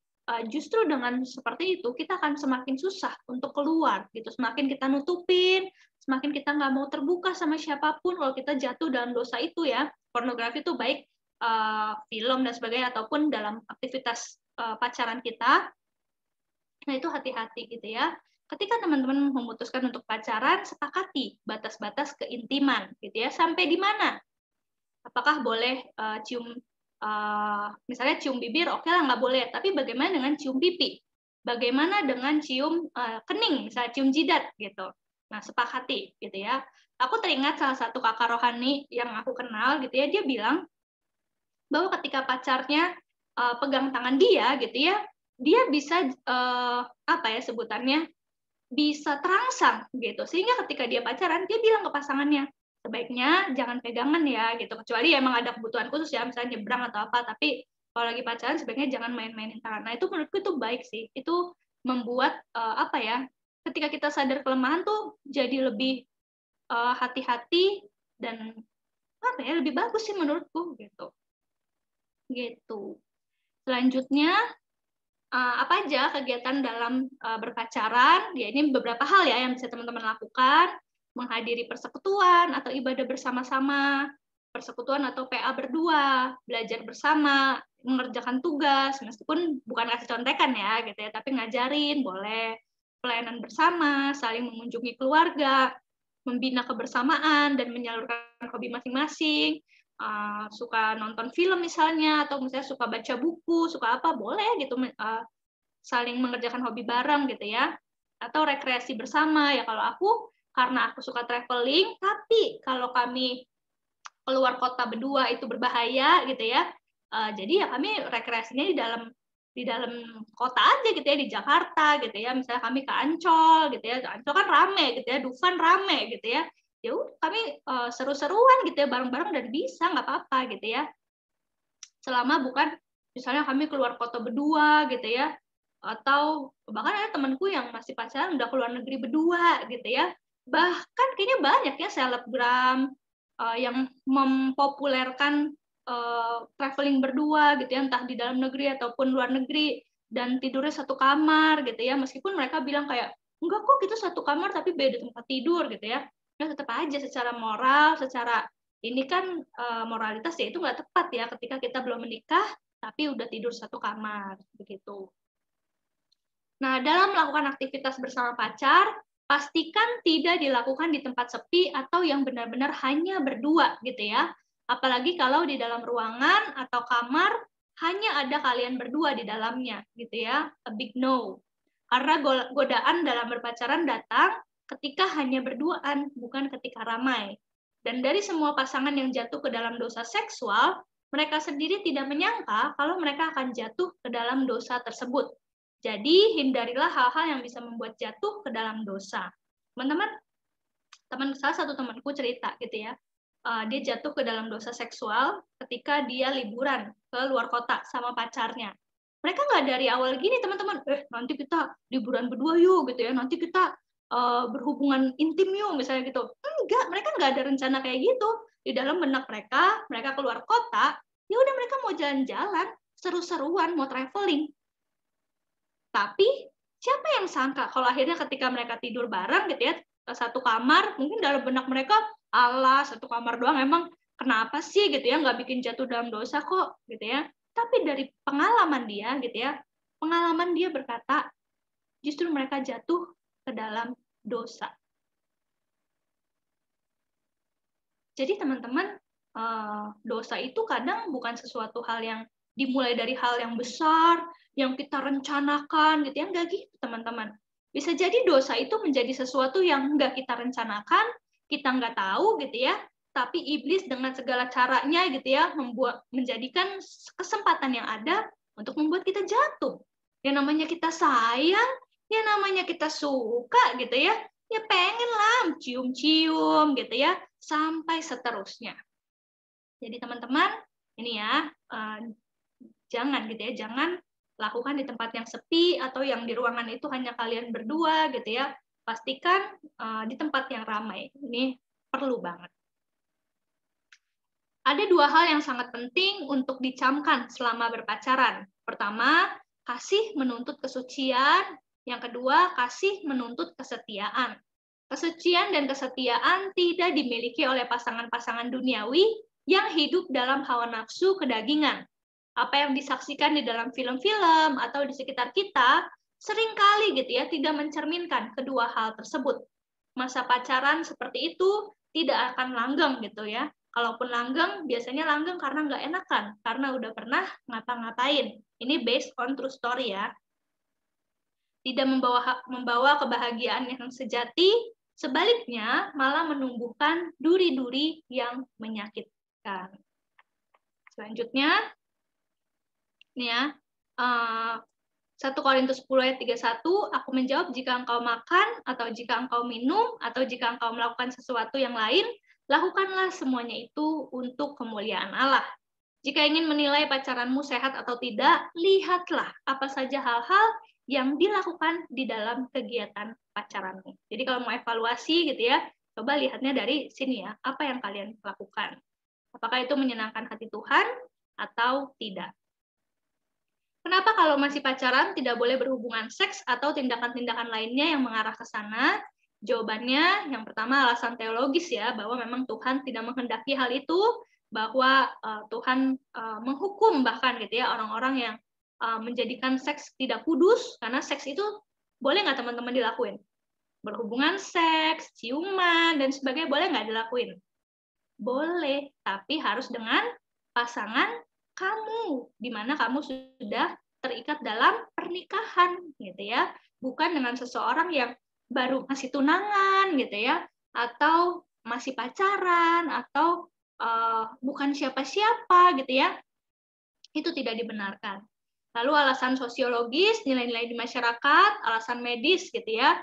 Justru dengan seperti itu kita akan semakin susah untuk keluar gitu, semakin kita nutupin, semakin kita nggak mau terbuka sama siapapun kalau kita jatuh dalam dosa itu ya. Pornografi itu baik film dan sebagainya ataupun dalam aktivitas pacaran kita. Nah itu hati-hati gitu ya. Ketika teman-teman memutuskan untuk pacaran, sepakati batas-batas keintiman gitu ya. Sampai di mana? Apakah boleh cium misalnya cium bibir, oke lah nggak boleh. Tapi bagaimana dengan cium pipi? Bagaimana dengan cium kening, misalnya cium jidat gitu. Nah sepakati gitu ya. Aku teringat salah satu kakak rohani yang aku kenal gitu ya, dia bilang bahwa ketika pacarnya pegang tangan dia gitu ya, dia bisa sebutannya bisa terangsang gitu, sehingga ketika dia pacaran dia bilang ke pasangannya, sebaiknya jangan pegangan ya gitu, kecuali emang ada kebutuhan khusus ya, misalnya nyebrang atau apa, tapi kalau lagi pacaran sebaiknya jangan main-mainin tangan. Nah itu menurutku itu baik sih, itu membuat ketika kita sadar kelemahan tuh jadi lebih hati-hati dan lebih bagus sih menurutku gitu. Selanjutnya apa aja kegiatan dalam berpacaran? Ya ini beberapa hal ya yang bisa teman-teman lakukan: menghadiri persekutuan atau ibadah bersama-sama, persekutuan atau PA berdua, belajar bersama, mengerjakan tugas meskipun bukan kasih contekan ya gitu ya, tapi ngajarin boleh, pelayanan bersama, saling mengunjungi keluarga, membina kebersamaan dan menyalurkan hobi masing-masing. Suka nonton film misalnya, atau misalnya suka baca buku, suka apa, boleh gitu, saling mengerjakan hobi bareng gitu ya, atau rekreasi bersama ya. Kalau aku, karena aku suka traveling, tapi kalau kami keluar kota berdua itu berbahaya gitu ya, jadi ya kami rekreasinya di dalam kota aja gitu ya, di Jakarta gitu ya, misalnya kami ke Ancol gitu ya, Ancol kan rame gitu ya, Dufan rame gitu ya, ya kami seru-seruan gitu ya, bareng-bareng dan bisa, nggak apa-apa gitu ya, selama bukan misalnya kami keluar kota berdua gitu ya, atau bahkan ada temanku yang masih pacaran udah keluar negeri berdua gitu ya, bahkan kayaknya banyak ya selebgram yang mempopulerkan traveling berdua gitu ya, entah di dalam negeri ataupun luar negeri, dan tidurnya satu kamar gitu ya, meskipun mereka bilang kayak enggak kok gitu satu kamar tapi beda tempat tidur gitu ya. Nah, tetap aja secara moral, secara ini kan moralitas ya itu nggak tepat ya ketika kita belum menikah tapi udah tidur satu kamar begitu. Nah, dalam melakukan aktivitas bersama pacar, pastikan tidak dilakukan di tempat sepi atau yang benar-benar hanya berdua gitu ya. Apalagi kalau di dalam ruangan atau kamar hanya ada kalian berdua di dalamnya gitu ya. A big no. Karena godaan dalam berpacaran datang ketika hanya berduaan, bukan ketika ramai. Dan dari semua pasangan yang jatuh ke dalam dosa seksual, mereka sendiri tidak menyangka kalau mereka akan jatuh ke dalam dosa tersebut. Jadi, hindarilah hal-hal yang bisa membuat jatuh ke dalam dosa. Teman-teman, salah satu temanku cerita gitu ya, dia jatuh ke dalam dosa seksual ketika dia liburan ke luar kota sama pacarnya. Mereka nggak dari awal gini, teman-teman, nanti kita liburan berdua yuk, gitu ya, nanti kita berhubungan intim yuk, misalnya gitu. Enggak, mereka nggak ada rencana kayak gitu. Di dalam benak mereka keluar kota, ya udah mereka mau jalan-jalan, seru-seruan, mau traveling. Tapi siapa yang sangka kalau akhirnya ketika mereka tidur bareng gitu ya, satu kamar, mungkin dalam benak mereka, alah satu kamar doang, emang kenapa sih gitu ya, nggak bikin jatuh dalam dosa kok gitu ya. Tapi dari pengalaman dia gitu ya, pengalaman dia berkata, justru mereka jatuh ke dalam dosa. Jadi teman-teman, dosa itu kadang bukan sesuatu hal yang dimulai dari hal yang besar, yang kita rencanakan gitu ya, enggak gitu teman-teman. Bisa jadi dosa itu menjadi sesuatu yang enggak kita rencanakan, kita enggak tahu gitu ya, tapi iblis dengan segala caranya gitu ya, menjadikan kesempatan yang ada untuk membuat kita jatuh. Yang namanya kita sayang, yang namanya kita suka gitu ya pengen lah cium-cium gitu ya, sampai seterusnya. Jadi teman-teman, ini ya, jangan gitu ya, jangan lakukan di tempat yang sepi atau yang di ruangan itu hanya kalian berdua gitu ya. Pastikan di tempat yang ramai. Ini perlu banget. Ada dua hal yang sangat penting untuk dicamkan selama berpacaran. Pertama, kasih menuntut kesucian. Yang kedua, kasih menuntut kesetiaan. Kesucian dan kesetiaan tidak dimiliki oleh pasangan-pasangan duniawi yang hidup dalam hawa nafsu kedagingan. Apa yang disaksikan di dalam film-film atau di sekitar kita seringkali gitu ya tidak mencerminkan kedua hal tersebut. Masa pacaran seperti itu tidak akan langgeng gitu ya. Kalaupun langgeng, biasanya langgeng karena nggak enakan, karena udah pernah ngapa-ngapain. Ini based on true story ya. Tidak membawa kebahagiaan yang sejati, sebaliknya malah menumbuhkan duri-duri yang menyakitkan. Selanjutnya, ini ya, 1 Korintus 10 ayat 31, aku menjawab, jika engkau makan, atau jika engkau minum, atau jika engkau melakukan sesuatu yang lain, lakukanlah semuanya itu untuk kemuliaan Allah. Jika ingin menilai pacaranmu sehat atau tidak, lihatlah apa saja hal-hal yang dilakukan di dalam kegiatan pacaranmu. Jadi kalau mau evaluasi gitu ya, coba lihatnya dari sini ya, apa yang kalian lakukan. Apakah itu menyenangkan hati Tuhan atau tidak? Kenapa kalau masih pacaran tidak boleh berhubungan seks atau tindakan-tindakan lainnya yang mengarah ke sana? Jawabannya yang pertama alasan teologis ya, bahwa memang Tuhan tidak menghendaki hal itu, bahwa Tuhan menghukum bahkan gitu ya orang-orang yang menjadikan seks tidak kudus, karena seks itu boleh nggak teman-teman dilakuin? Berhubungan seks, ciuman, dan sebagainya boleh nggak dilakuin? Boleh, tapi harus dengan pasangan kamu, di mana kamu sudah terikat dalam pernikahan, gitu ya, bukan dengan seseorang yang baru masih tunangan, gitu ya, atau masih pacaran, atau bukan siapa-siapa, gitu ya, itu tidak dibenarkan. Lalu alasan sosiologis, nilai-nilai di masyarakat, alasan medis, gitu ya,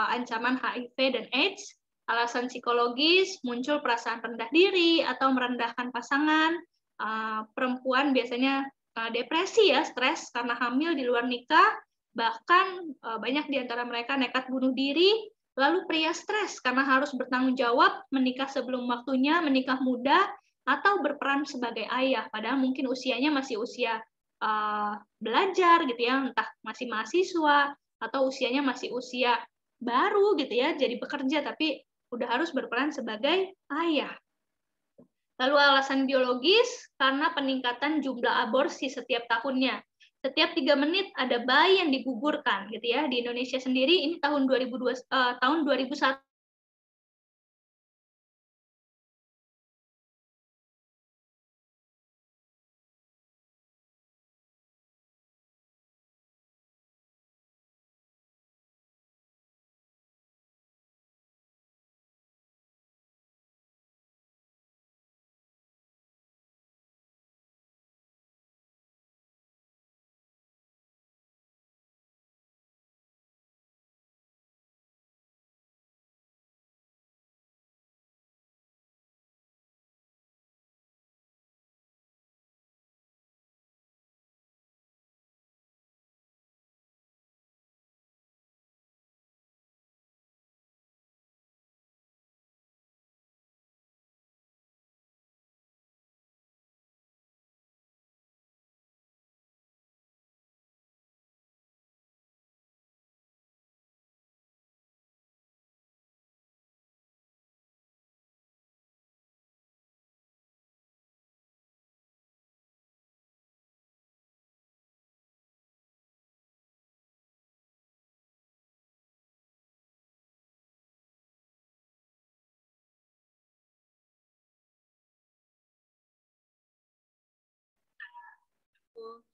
ancaman HIV dan AIDS, alasan psikologis, muncul perasaan rendah diri atau merendahkan pasangan, perempuan biasanya depresi ya, stres karena hamil di luar nikah, bahkan banyak di antara mereka nekat bunuh diri, lalu pria stres karena harus bertanggung jawab, menikah sebelum waktunya, menikah muda, atau berperan sebagai ayah, padahal mungkin usianya masih usia belajar gitu ya, entah masih mahasiswa, atau usianya masih usia baru gitu ya, jadi bekerja, tapi udah harus berperan sebagai ayah. Lalu alasan biologis, karena peningkatan jumlah aborsi setiap tahunnya. Setiap 3 menit ada bayi yang digugurkan gitu ya. Di Indonesia sendiri ini tahun 2001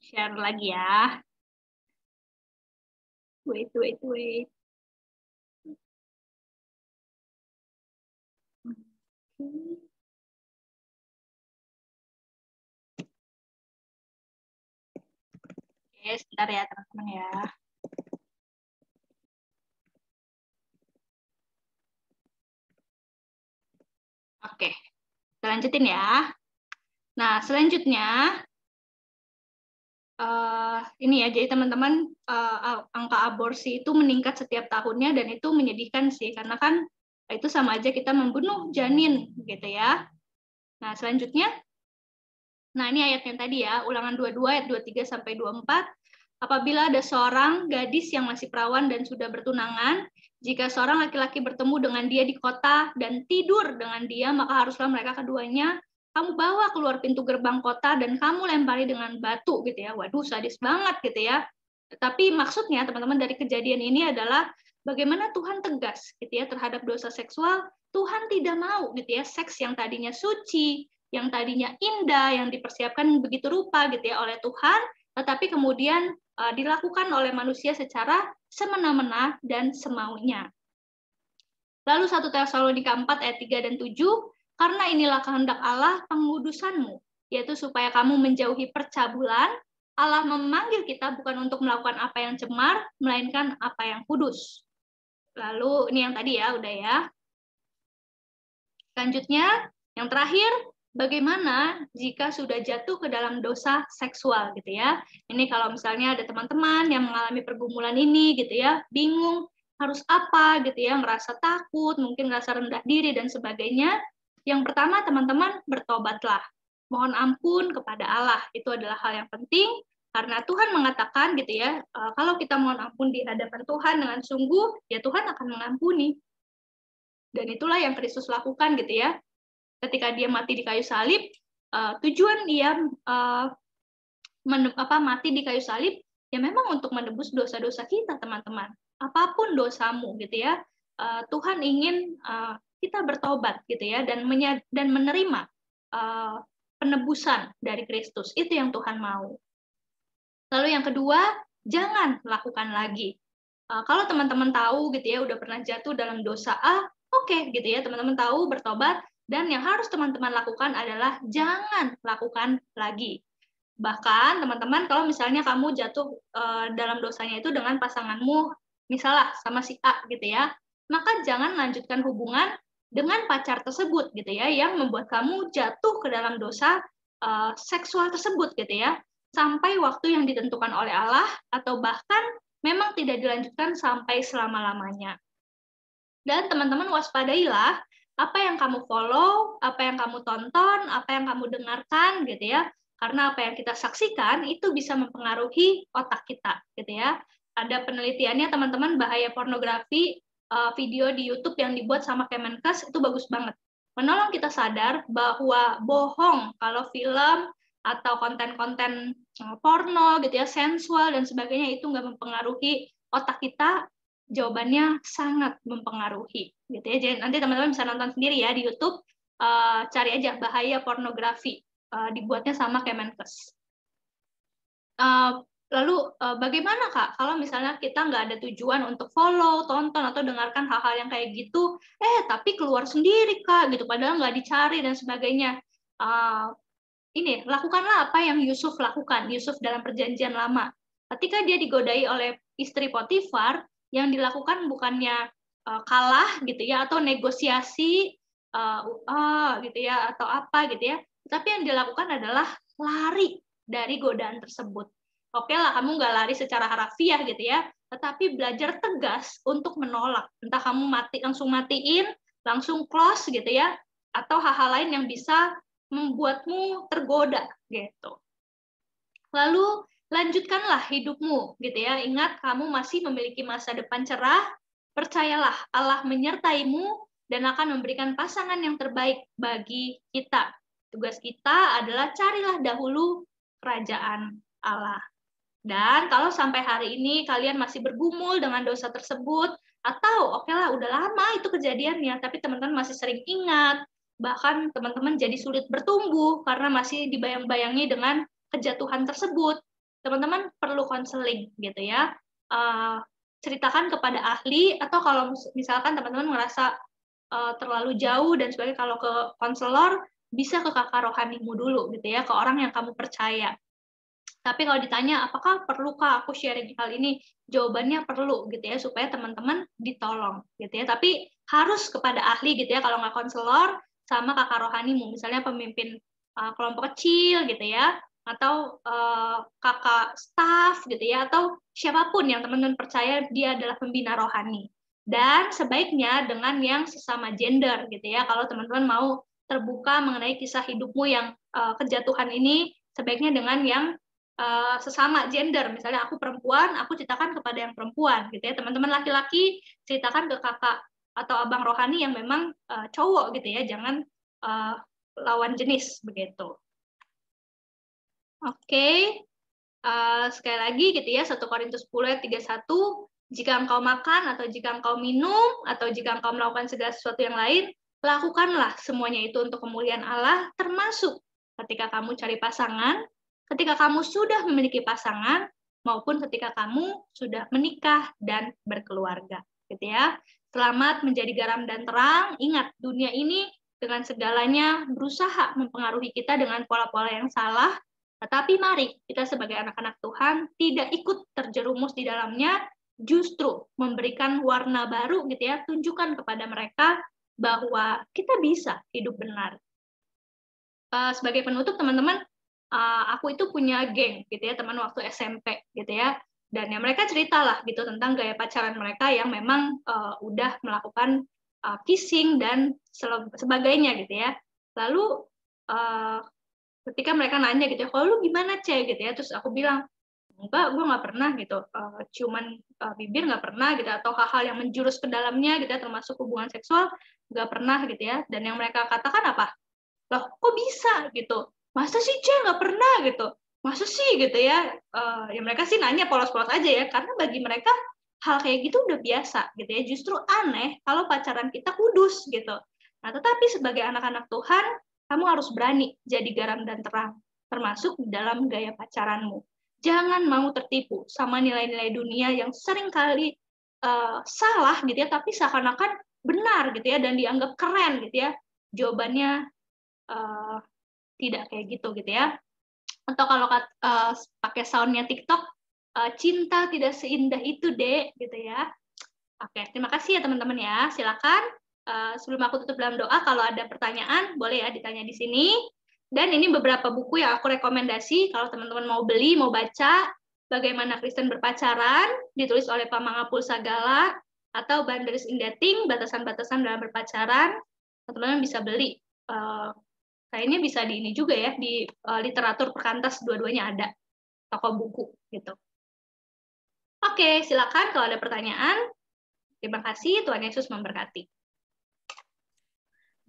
Share lagi ya. Wait. Oke, sebentar ya teman-teman ya. Oke, kita lanjutin ya. Nah, selanjutnya ini ya, jadi teman-teman angka aborsi itu meningkat setiap tahunnya dan itu menyedihkan sih, karena kan itu sama aja kita membunuh janin gitu ya. Nah, selanjutnya, nah ini ayatnya tadi ya, Ulangan 22 ayat 23 sampai 24. Apabila ada seorang gadis yang masih perawan dan sudah bertunangan, jika seorang laki-laki bertemu dengan dia di kota dan tidur dengan dia, maka haruslah mereka keduanya kamu bawa keluar pintu gerbang kota dan kamu lempari dengan batu gitu ya. Waduh, sadis banget gitu ya. Tapi maksudnya teman-teman dari kejadian ini adalah bagaimana Tuhan tegas gitu ya terhadap dosa seksual. Tuhan tidak mau gitu ya seks yang tadinya suci, yang tadinya indah, yang dipersiapkan begitu rupa gitu ya oleh Tuhan, tetapi kemudian dilakukan oleh manusia secara semena-mena dan semaunya. Lalu 1 Tesalonika 4 ayat 3 dan 7, karena inilah kehendak Allah pengudusanmu, yaitu supaya kamu menjauhi percabulan. Allah memanggil kita bukan untuk melakukan apa yang cemar, melainkan apa yang kudus. Lalu ini yang tadi ya, udah ya. Selanjutnya, yang terakhir, bagaimana jika sudah jatuh ke dalam dosa seksual gitu ya. Ini kalau misalnya ada teman-teman yang mengalami pergumulan ini gitu ya, bingung harus apa gitu ya, merasa takut, mungkin merasa rendah diri dan sebagainya. Yang pertama teman-teman bertobatlah. Mohon ampun kepada Allah. Itu adalah hal yang penting karena Tuhan mengatakan gitu ya, kalau kita mohon ampun di hadapan Tuhan dengan sungguh, ya Tuhan akan mengampuni. Dan itulah yang Kristus lakukan gitu ya. Ketika dia mati di kayu salib, tujuan dia mati di kayu salib ya memang untuk menebus dosa-dosa kita, teman-teman. Apapun dosamu gitu ya, Tuhan ingin kita bertobat gitu ya dan menerima penebusan dari Kristus. Itu yang Tuhan mau. Lalu yang kedua, jangan lakukan lagi. Kalau teman-teman tahu gitu ya udah pernah jatuh dalam dosa A, oke gitu ya, teman-teman tahu bertobat, dan yang harus teman-teman lakukan adalah jangan lakukan lagi. Bahkan teman-teman kalau misalnya kamu jatuh dalam dosanya itu dengan pasanganmu, misalnya sama si A gitu ya, maka jangan lanjutkan hubungan dengan pacar tersebut gitu ya, yang membuat kamu jatuh ke dalam dosa seksual tersebut gitu ya, sampai waktu yang ditentukan oleh Allah, atau bahkan memang tidak dilanjutkan sampai selama-lamanya. Dan teman-teman waspadailah apa yang kamu follow, apa yang kamu tonton, apa yang kamu dengarkan gitu ya. Karena apa yang kita saksikan itu bisa mempengaruhi otak kita gitu ya. Ada penelitiannya teman-teman, bahaya pornografi, video di YouTube yang dibuat sama Kemenkes itu bagus banget. Menolong kita sadar bahwa bohong kalau film atau konten-konten porno gitu ya, sensual dan sebagainya itu nggak mempengaruhi otak kita. Jawabannya sangat mempengaruhi gitu ya. Jadi nanti teman-teman bisa nonton sendiri ya di YouTube, cari aja bahaya pornografi, dibuatnya sama Kemenkes. Lalu bagaimana Kak kalau misalnya kita nggak ada tujuan untuk follow, tonton atau dengarkan hal-hal yang kayak gitu, tapi keluar sendiri Kak gitu, padahal nggak dicari dan sebagainya. Ini lakukanlah apa yang Yusuf lakukan, Yusuf dalam perjanjian lama. Ketika dia digodai oleh istri Potifar, yang dilakukan bukannya kalah gitu ya atau negosiasi gitu ya atau apa gitu ya, tapi yang dilakukan adalah lari dari godaan tersebut. Oke lah, kamu nggak lari secara harafiah gitu ya, tetapi belajar tegas untuk menolak. Entah kamu langsung matiin, langsung close gitu ya, atau hal-hal lain yang bisa membuatmu tergoda gitu. Lalu lanjutkanlah hidupmu gitu ya. Ingat kamu masih memiliki masa depan cerah. Percayalah Allah menyertaimu dan akan memberikan pasangan yang terbaik bagi kita. Tugas kita adalah carilah dahulu kerajaan Allah. Dan kalau sampai hari ini kalian masih bergumul dengan dosa tersebut, atau oke lah udah lama itu kejadiannya, tapi teman-teman masih sering ingat, bahkan teman-teman jadi sulit bertumbuh karena masih dibayang-bayangi dengan kejatuhan tersebut, teman-teman perlu konseling gitu ya. Ceritakan kepada ahli, atau kalau misalkan teman-teman merasa terlalu jauh dan sebagainya, kalau ke konselor bisa ke kakak rohanimu dulu gitu ya, ke orang yang kamu percaya. Tapi kalau ditanya apakah perlukah aku sharing hal ini, jawabannya perlu gitu ya, supaya teman-teman ditolong gitu ya. Tapi harus kepada ahli gitu ya, kalau nggak konselor sama kakak rohanimu, misalnya pemimpin kelompok kecil gitu ya, atau kakak staff gitu ya, atau siapapun yang teman-teman percaya dia adalah pembina rohani. Dan sebaiknya dengan yang sesama gender gitu ya, kalau teman-teman mau terbuka mengenai kisah hidupmu yang kejatuhan ini, sebaiknya dengan yang sesama gender. Misalnya aku perempuan, aku ceritakan kepada yang perempuan gitu ya. Teman-teman laki-laki ceritakan ke kakak atau abang rohani yang memang cowok gitu ya, jangan lawan jenis begitu. Oke. Sekali lagi gitu ya, 1 Korintus 10 ayat 31, jika engkau makan atau jika engkau minum atau jika engkau melakukan segala sesuatu yang lain, lakukanlah semuanya itu untuk kemuliaan Allah, termasuk ketika kamu cari pasangan, ketika kamu sudah memiliki pasangan, maupun ketika kamu sudah menikah dan berkeluarga. Gitu ya. Selamat menjadi garam dan terang. Ingat, dunia ini dengan segalanya berusaha mempengaruhi kita dengan pola-pola yang salah, tetapi mari kita sebagai anak-anak Tuhan tidak ikut terjerumus di dalamnya, justru memberikan warna baru gitu ya, tunjukkan kepada mereka bahwa kita bisa hidup benar. Sebagai penutup teman-teman, aku itu punya geng gitu ya, teman waktu SMP gitu ya, dan ya mereka ceritalah gitu tentang gaya pacaran mereka yang memang udah melakukan kissing dan sebagainya gitu ya. Lalu ketika mereka nanya gitu ya, kalau lu gimana Cek gitu ya, terus aku bilang enggak, gue nggak pernah gitu, cuman bibir nggak pernah gitu, atau hal-hal yang menjurus ke dalamnya gitu ya, termasuk hubungan seksual nggak pernah gitu ya. Dan yang mereka katakan apa? Loh, kok bisa gitu? Masa sih Cek nggak pernah gitu? Masa sih gitu ya? Ya mereka sih nanya polos-polos aja ya, karena bagi mereka hal kayak gitu udah biasa gitu ya. Justru aneh kalau pacaran kita kudus gitu. Nah, tetapi sebagai anak-anak Tuhan, kamu harus berani jadi garam dan terang, termasuk di dalam gaya pacaranmu. Jangan mau tertipu sama nilai-nilai dunia yang seringkali salah gitu ya, tapi seakan-akan benar gitu ya, dan dianggap keren gitu ya. Jawabannya tidak kayak gitu ya. Atau kalau pakai soundnya TikTok, cinta tidak seindah itu dek gitu ya. Oke, terima kasih ya teman-teman ya. Silakan sebelum aku tutup dalam doa, kalau ada pertanyaan boleh ya ditanya di sini. Dan ini beberapa buku yang aku rekomendasi kalau teman-teman mau beli, mau baca, Bagaimana Kristen Berpacaran, ditulis oleh Pamangapul Sagala, atau Boundaries in Dating, Batasan-batasan dalam berpacaran. Teman-teman bisa beli. Kayaknya bisa di ini juga ya, di literatur perkantas, dua-duanya ada. Toko buku gitu. Oke, silakan kalau ada pertanyaan. Terima kasih, Tuhan Yesus memberkati.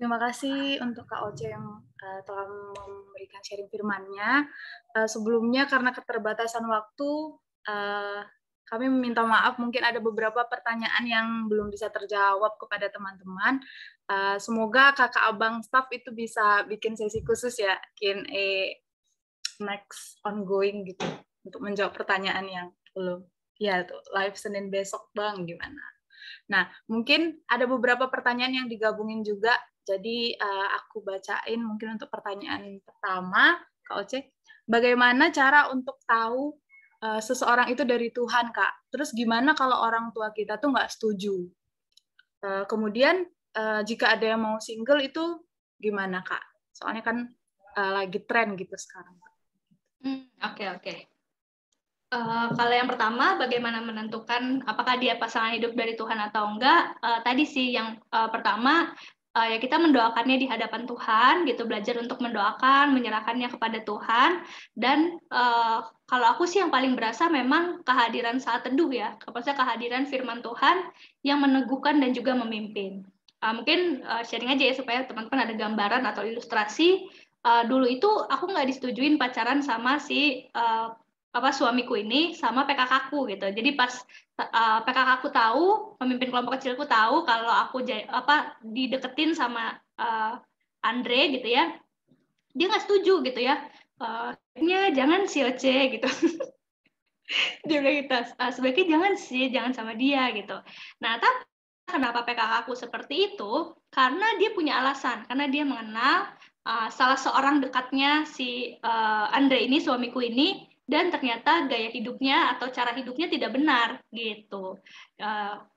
Terima kasih untuk Kak Oce yang telah memberikan sharing firman-Nya. Sebelumnya karena keterbatasan waktu, kami meminta maaf, mungkin ada beberapa pertanyaan yang belum bisa terjawab kepada teman-teman. Semoga kakak abang staff itu bisa bikin sesi khusus ya, Q&A next ongoing gitu, untuk menjawab pertanyaan yang belum. Ya, tuh, live Senin besok Bang, gimana? Nah, mungkin ada beberapa pertanyaan yang digabungin juga. Jadi aku bacain mungkin untuk pertanyaan pertama, Kak Oce. Bagaimana cara untuk tahu seseorang itu dari Tuhan, Kak? Terus gimana kalau orang tua kita tuh nggak setuju? Kemudian jika ada yang mau single itu gimana, Kak? Soalnya kan lagi tren gitu sekarang. Oke. Kalau yang pertama, bagaimana menentukan apakah dia pasangan hidup dari Tuhan atau enggak? Tadi sih yang pertama, ya kita mendoakannya di hadapan Tuhan, gitu, belajar untuk mendoakan, menyerahkannya kepada Tuhan. Dan kalau aku sih yang paling berasa memang kehadiran saat teduh ya, kehadiran firman Tuhan yang meneguhkan dan juga memimpin. Mungkin sharing aja ya supaya teman-teman ada gambaran atau ilustrasi. Dulu itu aku nggak disetujuin pacaran sama si suamiku ini sama PKK-ku gitu. Jadi pas PKK-ku tahu, pemimpin kelompok kecilku tahu kalau aku dideketin sama Andre gitu ya, dia nggak setuju gitu ya. sebaiknya jangan si Oce gitu. Dia bilang gitu, sebaiknya jangan sih, jangan sama dia gitu. Nah, tapi kenapa PKK aku seperti itu? Karena dia punya alasan, karena dia mengenal salah seorang dekatnya si Andre ini, suamiku ini, dan ternyata gaya hidupnya atau cara hidupnya tidak benar gitu.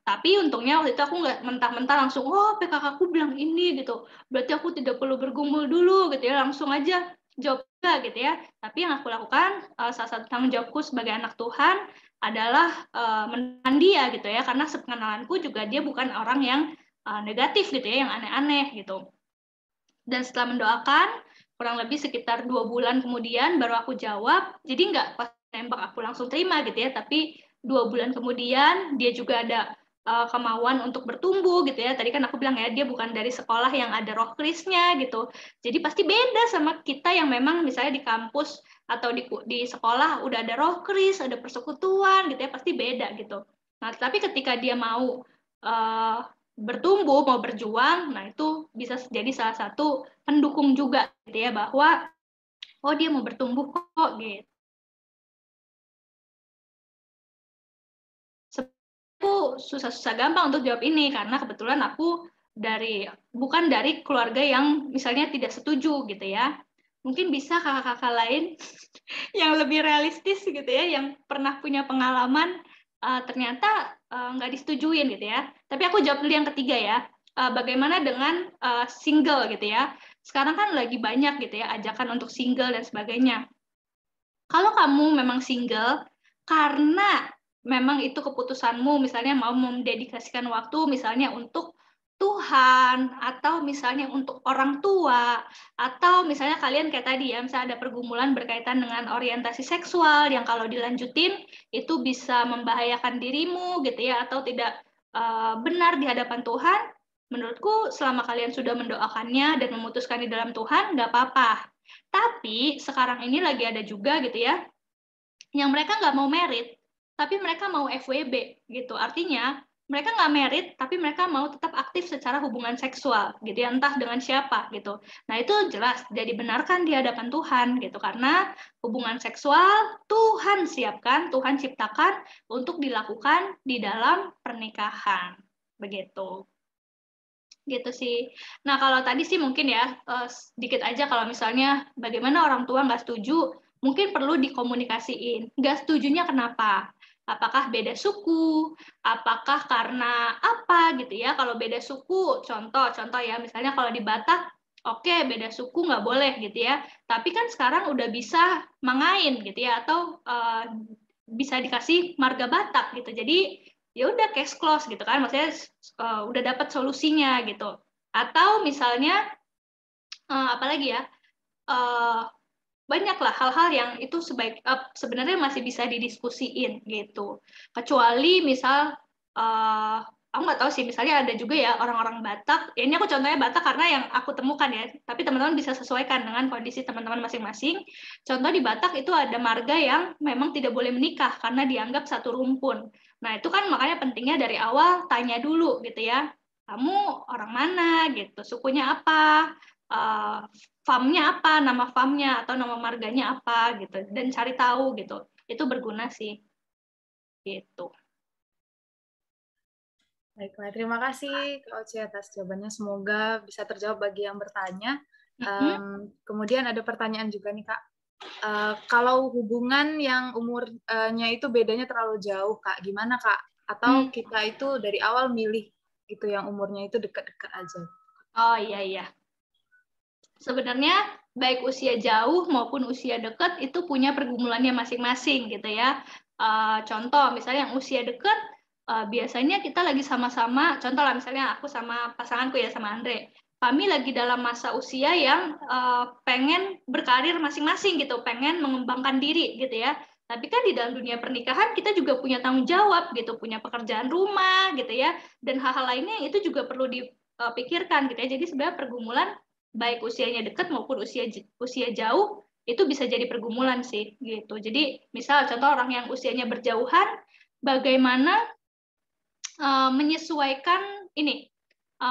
Tapi untungnya waktu itu aku nggak mentah-mentah langsung, oh PKK aku bilang ini gitu, berarti aku tidak perlu bergumul dulu gitu ya, langsung aja jawab gitu ya. Tapi yang aku lakukan, salah satu tanggung jawabku sebagai anak Tuhan adalah menekan dia gitu ya, karena sepengenalanku juga dia bukan orang yang negatif gitu ya, yang aneh-aneh gitu. Dan setelah mendoakan, kurang lebih sekitar 2 bulan kemudian baru aku jawab. Jadi nggak pas nembak aku langsung terima gitu ya, tapi 2 bulan kemudian dia juga ada kemauan untuk bertumbuh gitu ya. Tadi kan aku bilang ya, dia bukan dari sekolah yang ada roh krisnya gitu. Jadi pasti beda sama kita yang memang misalnya di kampus atau di sekolah udah ada roh kris, ada persekutuan gitu ya, pasti beda gitu. Nah, tapi ketika dia mau bertumbuh, mau berjuang, nah itu bisa jadi salah satu pendukung juga gitu ya, bahwa oh dia mau bertumbuh kok gitu. Aku susah-susah gampang untuk jawab ini karena kebetulan aku bukan dari keluarga yang misalnya tidak setuju gitu ya. Mungkin bisa kakak-kakak lain yang lebih realistis gitu ya, yang pernah punya pengalaman ternyata nggak disetujuin gitu ya. Tapi aku jawab dulu yang ketiga ya. Bagaimana dengan single gitu ya? Sekarang kan lagi banyak gitu ya ajakan untuk single dan sebagainya. Kalau kamu memang single karena memang itu keputusanmu, misalnya mau mendedikasikan waktu misalnya untuk Tuhan, atau misalnya untuk orang tua, atau misalnya kalian kayak tadi ya, misalnya ada pergumulan berkaitan dengan orientasi seksual yang kalau dilanjutin itu bisa membahayakan dirimu gitu ya, atau tidak benar di hadapan Tuhan. Menurutku selama kalian sudah mendoakannya dan memutuskan di dalam Tuhan, nggak apa-apa. Tapi sekarang ini lagi ada juga gitu ya, yang mereka nggak mau merit, tapi mereka mau FWB gitu. Artinya mereka nggak merit, tapi mereka mau tetap aktif secara hubungan seksual gitu ya, entah dengan siapa gitu. Nah itu jelas jadi benarkan di hadapan Tuhan gitu, karena hubungan seksual Tuhan siapkan, Tuhan ciptakan untuk dilakukan di dalam pernikahan begitu. Gitu sih. Nah, kalau tadi sih mungkin ya, sedikit aja kalau misalnya bagaimana orang tua nggak setuju, mungkin perlu dikomunikasiin. Nggak setujunya kenapa? Apakah beda suku? Apakah karena apa gitu ya? Kalau beda suku, contoh ya, misalnya kalau di Batak, oke, beda suku nggak boleh gitu ya. Tapi kan sekarang udah bisa mangain gitu ya, atau bisa dikasih marga Batak gitu. Jadi ya udah case close gitu kan, maksudnya udah dapat solusinya gitu. Atau misalnya apalagi ya, banyaklah hal-hal yang itu sebenarnya masih bisa didiskusiin gitu. Kecuali misal aku nggak tahu sih, misalnya ada juga ya orang-orang Batak, ya ini aku contohnya Batak karena yang aku temukan ya, tapi teman-teman bisa sesuaikan dengan kondisi teman-teman masing-masing. Contoh di Batak itu ada marga yang memang tidak boleh menikah karena dianggap satu rumpun. Nah itu kan makanya pentingnya dari awal tanya dulu gitu ya, kamu orang mana gitu, sukunya apa, farmnya apa, nama farmnya atau nama marganya apa gitu, dan cari tahu gitu. Itu berguna sih gitu. Baiklah, terima kasih Kak Oce atas jawabannya. Semoga bisa terjawab bagi yang bertanya. Kemudian ada pertanyaan juga nih Kak. Kalau hubungan yang umurnya itu bedanya terlalu jauh Kak, gimana Kak? Atau kita itu dari awal milih itu yang umurnya itu dekat-dekat aja? Oh iya. Sebenarnya baik usia jauh maupun usia dekat itu punya pergumulannya masing-masing gitu ya. Contoh misalnya yang usia dekat, biasanya kita lagi sama-sama, contoh lah misalnya aku sama pasanganku ya, sama Andre, kami lagi dalam masa usia yang pengen berkarir masing-masing gitu, pengen mengembangkan diri gitu ya. Tapi kan di dalam dunia pernikahan kita juga punya tanggung jawab gitu, punya pekerjaan rumah gitu ya, dan hal-hal lainnya itu juga perlu dipikirkan gitu ya. Jadi sebenarnya pergumulan baik usianya dekat maupun usia jauh itu bisa jadi pergumulan sih gitu. Jadi misal contoh orang yang usianya berjauhan, bagaimana menyesuaikan ini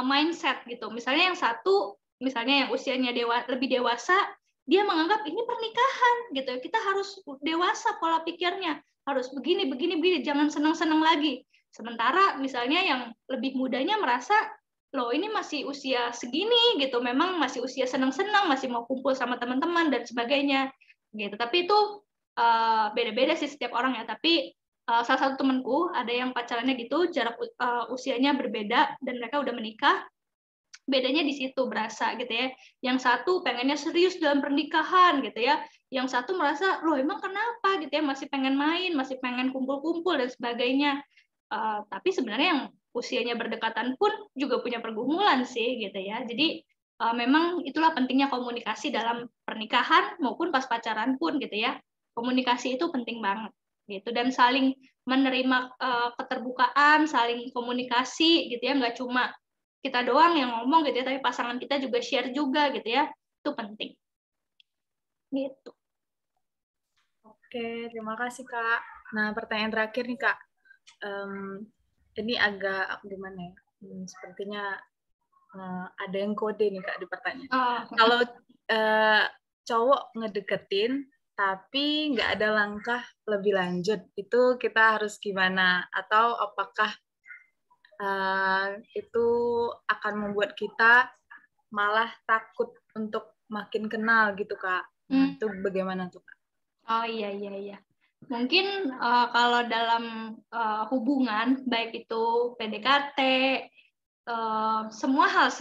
mindset gitu. Misalnya yang satu, misalnya yang usianya lebih dewasa, dia menganggap ini pernikahan gitu. Kita harus dewasa pola pikirnya, harus begini, jangan senang-senang lagi. Sementara misalnya yang lebih mudanya merasa, loh ini masih usia segini gitu, memang masih usia senang-senang, masih mau kumpul sama teman-teman dan sebagainya gitu. Tapi itu beda-beda sih setiap orang ya. Tapi salah satu temanku ada yang pacarannya gitu, jarak usianya berbeda dan mereka udah menikah. Bedanya di situ berasa gitu ya. Yang satu pengennya serius dalam pernikahan gitu ya. Yang satu merasa, loh emang kenapa gitu ya, masih pengen main, masih pengen kumpul-kumpul dan sebagainya. Tapi sebenarnya yang usianya berdekatan pun juga punya pergumulan sih gitu ya. Jadi memang itulah pentingnya komunikasi dalam pernikahan maupun pas pacaran pun gitu ya. Komunikasi itu penting banget gitu, dan saling menerima keterbukaan, saling komunikasi gitu ya, nggak cuma kita doang yang ngomong gitu ya, tapi pasangan kita juga share juga gitu ya, itu penting. Gitu. Oke, terima kasih Kak. Nah, pertanyaan terakhir nih Kak. Ini agak gimana ya? Sepertinya ada yang kode nih Kak di pertanyaan. Kalau cowok ngedeketin tapi nggak ada langkah lebih lanjut, itu kita harus gimana? Atau apakah itu akan membuat kita malah takut untuk makin kenal gitu Kak? Nah, itu bagaimana tuh Kak? Oh iya. Mungkin kalau dalam hubungan, baik itu PDKT, semua hal,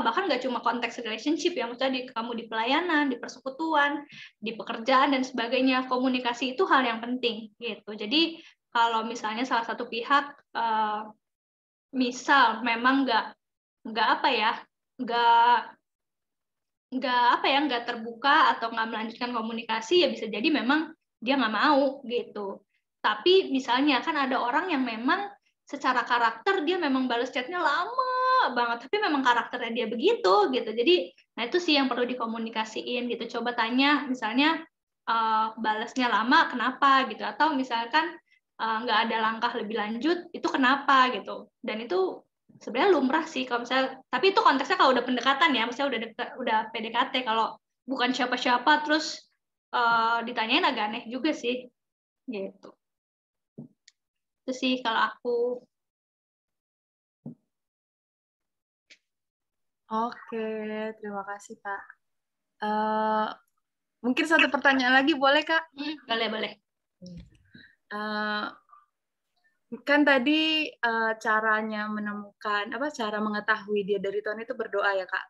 bahkan nggak cuma konteks relationship ya, maksudnya kamu di pelayanan, di persekutuan, di pekerjaan dan sebagainya, komunikasi itu hal yang penting gitu. Jadi kalau misalnya salah satu pihak misal memang nggak terbuka atau nggak melanjutkan komunikasi, ya bisa jadi memang dia nggak mau gitu. Tapi misalnya kan ada orang yang memang secara karakter dia memang balas chatnya lama banget, tapi memang karakternya dia begitu gitu. Jadi nah itu sih yang perlu dikomunikasiin gitu. Coba tanya misalnya balasnya lama kenapa gitu, atau misalkan nggak ada langkah lebih lanjut itu kenapa gitu. Dan itu sebenarnya lumrah sih kalau misalnya, tapi itu konteksnya kalau udah pendekatan ya, misalnya udah PDKT. Kalau bukan siapa-siapa terus ditanyain agak aneh juga sih gitu. Itu sih kalau aku. Oke, terima kasih Kak. Mungkin satu pertanyaan lagi boleh Kak? Boleh. Kan tadi caranya menemukan cara mengetahui dia dari Tuhan itu berdoa ya Kak,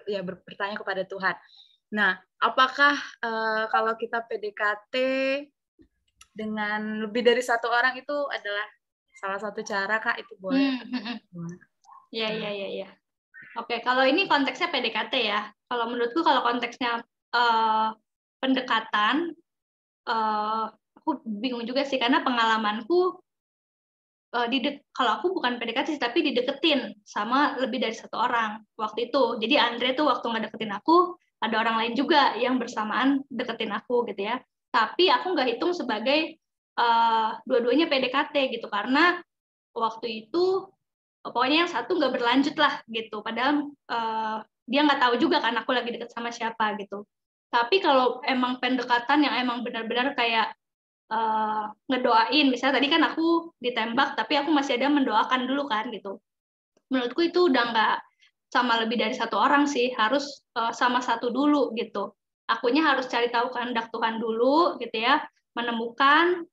ya bertanya kepada Tuhan. Nah, apakah kalau kita PDKT dengan lebih dari satu orang itu adalah salah satu cara Kak, itu boleh? Iya. Oke, kalau ini konteksnya PDKT ya. Kalau menurutku kalau konteksnya pendekatan, aku bingung juga sih, karena pengalamanku kalau aku bukan PDKT tapi dideketin sama lebih dari satu orang waktu itu. Jadi Andre tuh waktu ngedeketin aku, ada orang lain juga yang bersamaan deketin aku gitu ya. Tapi aku nggak hitung sebagai dua-duanya PDKT gitu, karena waktu itu pokoknya yang satu nggak berlanjut lah gitu. Padahal dia nggak tahu juga kan aku lagi deket sama siapa gitu. Tapi kalau emang pendekatan yang emang benar-benar kayak ngedoain, misalnya tadi kan aku ditembak tapi aku masih ada mendoakan dulu kan gitu, menurutku itu udah nggak sama lebih dari satu orang sih, harus sama satu dulu gitu. Akunya harus cari tahu kehendak Tuhan dulu gitu ya, menemukan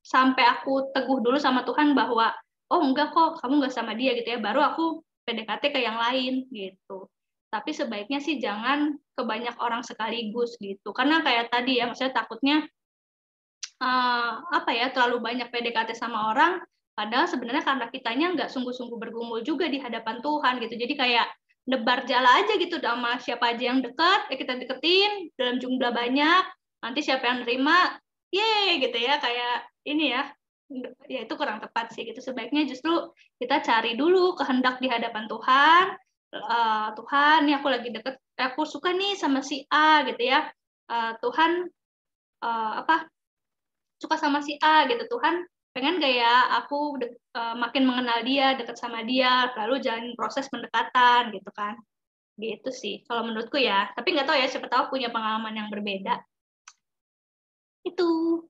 sampai aku teguh dulu sama Tuhan bahwa oh enggak kok kamu nggak sama dia gitu ya, baru aku PDKT ke yang lain gitu. Tapi sebaiknya sih jangan ke banyak orang sekaligus gitu, karena kayak tadi ya, maksudnya takutnya terlalu banyak PDKT sama orang, padahal sebenarnya karena kitanya nggak sungguh-sungguh bergumul juga di hadapan Tuhan gitu. Jadi kayak nebar jala aja gitu sama siapa aja yang dekat, kita deketin dalam jumlah banyak, nanti siapa yang nerima, yeay gitu ya, kayak ini ya itu kurang tepat sih gitu. Sebaiknya justru kita cari dulu kehendak di hadapan Tuhan. Tuhan, nih aku lagi deket, aku suka nih sama si A gitu ya. Tuhan suka sama si A gitu, Tuhan pengen gak ya aku makin mengenal dia, deket sama dia, lalu jalanin proses pendekatan gitu kan. Gitu sih, kalau menurutku ya. Tapi nggak tahu ya, siapa tahu punya pengalaman yang berbeda. Itu.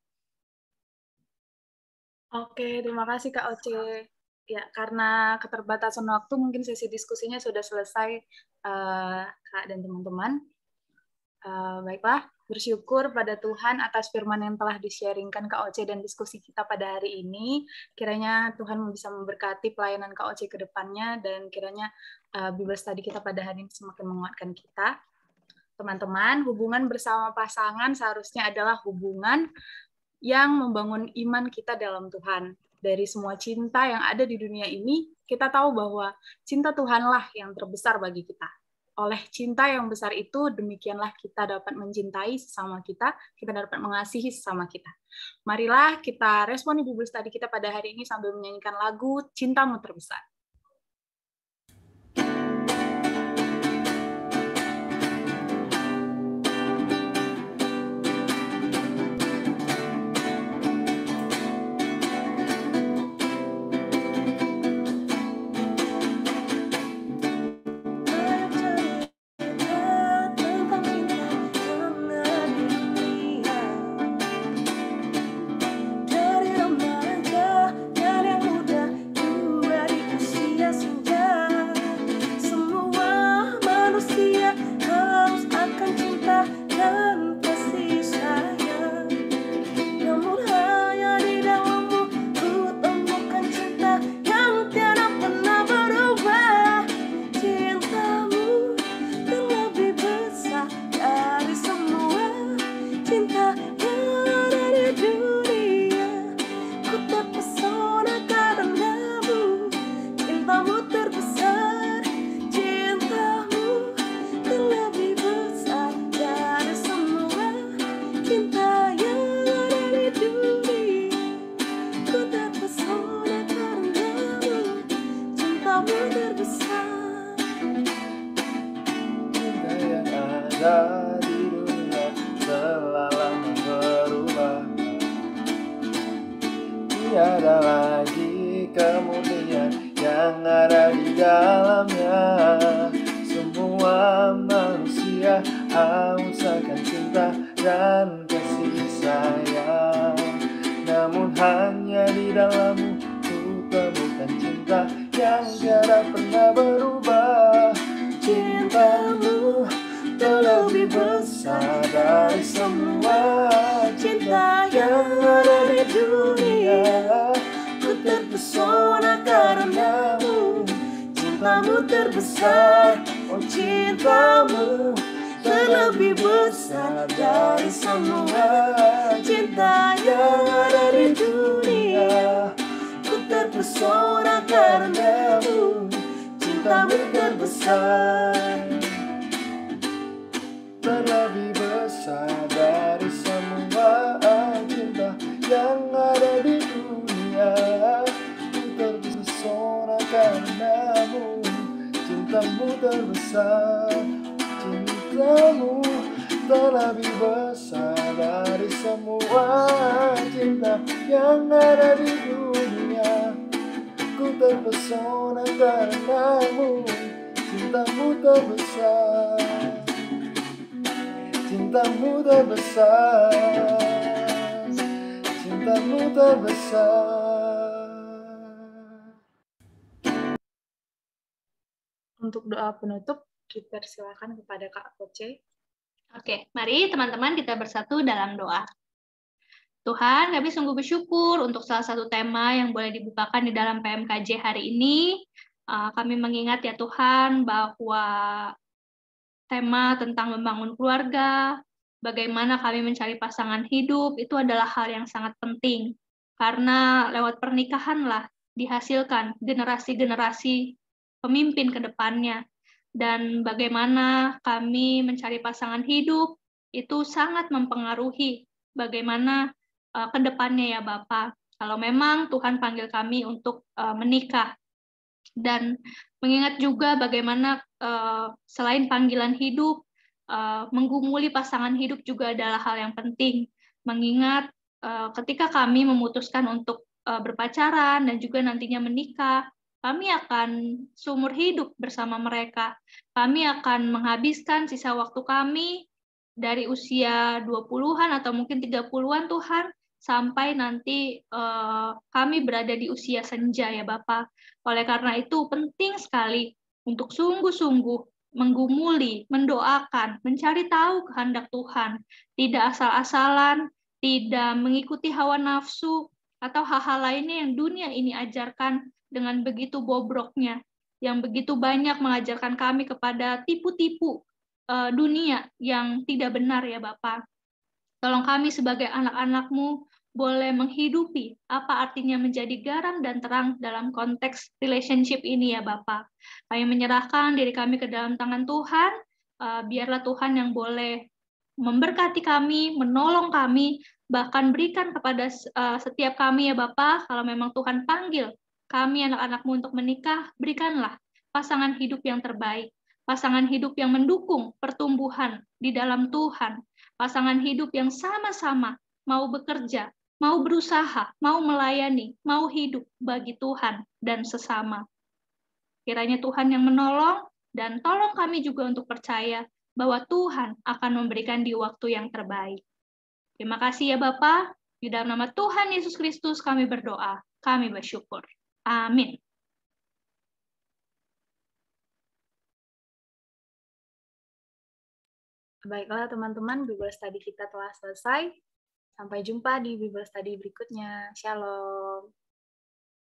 Oke, terima kasih Kak Oce. Ya, karena keterbatasan waktu, mungkin sesi diskusinya sudah selesai, Kak dan teman-teman. Baiklah, bersyukur pada Tuhan atas firman yang telah di-sharingkan Kak Oce dan diskusi kita pada hari ini. Kiranya Tuhan bisa memberkati pelayanan Kak Oce ke depannya, dan kiranya Bible study kita pada hari ini semakin menguatkan kita. Teman-teman, hubungan bersama pasangan seharusnya adalah hubungan yang membangun iman kita dalam Tuhan. Dari semua cinta yang ada di dunia ini, kita tahu bahwa cinta Tuhanlah yang terbesar bagi kita. Oleh cinta yang besar itu, demikianlah kita dapat mencintai sesama kita dapat mengasihi sesama kita. Marilah kita respon Bible study kita pada hari ini sambil menyanyikan lagu Cintamu Terbesar. Tiada lagi kemuliaan yang ada di dalamnya. Semua manusia haus akan cinta dan kasih sayang, namun hanya di dalammu ku temukan cinta yang tiada pernah berubah. Cintamu terlebih besar dari semua cinta yang ada di dunia. Ku terpesona karenamu, cintamu terbesar. Oh, cintamu terlebih besar dari semua cinta yang ada di dunia. Ku terpesona karenamu, cintamu terbesar. Terlebih besar dari semua cinta yang ada di dunia. Ku terpesona karenamu, cintamu terbesar. Cintamu terlebih besar dari semua cinta yang ada di dunia. Ku terpesona karenamu, cintamu terbesar. Cintamu terbesar, cintamu terbesar. Untuk doa penutup, kita silakan kepada Kak Oce. Oke, mari teman-teman kita bersatu dalam doa. Tuhan, kami sungguh bersyukur untuk salah satu tema yang boleh dibukakan di dalam PMKJ hari ini. Kami mengingat ya Tuhan bahwa tema tentang membangun keluarga, bagaimana kami mencari pasangan hidup, itu adalah hal yang sangat penting. Karena lewat pernikahanlah dihasilkan generasi-generasi pemimpin ke depannya. Dan bagaimana kami mencari pasangan hidup, itu sangat mempengaruhi bagaimana ke depannya ya Bapak. Kalau memang Tuhan panggil kami untuk menikah. Dan mengingat juga bagaimana selain panggilan hidup, menggumuli pasangan hidup juga adalah hal yang penting. Mengingat ketika kami memutuskan untuk berpacaran dan juga nantinya menikah, kami akan seumur hidup bersama mereka. Kami akan menghabiskan sisa waktu kami dari usia 20-an atau mungkin 30-an Tuhan, sampai nanti kami berada di usia senja ya Bapa. Oleh karena itu penting sekali untuk sungguh-sungguh menggumuli, mendoakan, mencari tahu kehendak Tuhan, tidak asal-asalan, tidak mengikuti hawa nafsu, atau hal-hal lainnya yang dunia ini ajarkan dengan begitu bobroknya, yang begitu banyak mengajarkan kami kepada tipu-tipu dunia yang tidak benar ya Bapak. Tolong kami sebagai anak-anak-Mu boleh menghidupi apa artinya menjadi garam dan terang dalam konteks relationship ini ya Bapak. Kami menyerahkan diri kami ke dalam tangan Tuhan, biarlah Tuhan yang boleh memberkati kami, menolong kami, bahkan berikan kepada setiap kami ya Bapak, kalau memang Tuhan panggil kami anak-anak-Mu untuk menikah, berikanlah pasangan hidup yang terbaik, pasangan hidup yang mendukung pertumbuhan di dalam Tuhan, pasangan hidup yang sama-sama mau bekerja, mau berusaha, mau melayani, mau hidup bagi Tuhan dan sesama. Kiranya Tuhan yang menolong, dan tolong kami juga untuk percaya bahwa Tuhan akan memberikan di waktu yang terbaik. Terima kasih ya Bapa. Di dalam nama Tuhan Yesus Kristus kami berdoa, kami bersyukur. Amin. Baiklah teman-teman, Bible Study kita telah selesai. Sampai jumpa di Bible Study berikutnya. Shalom.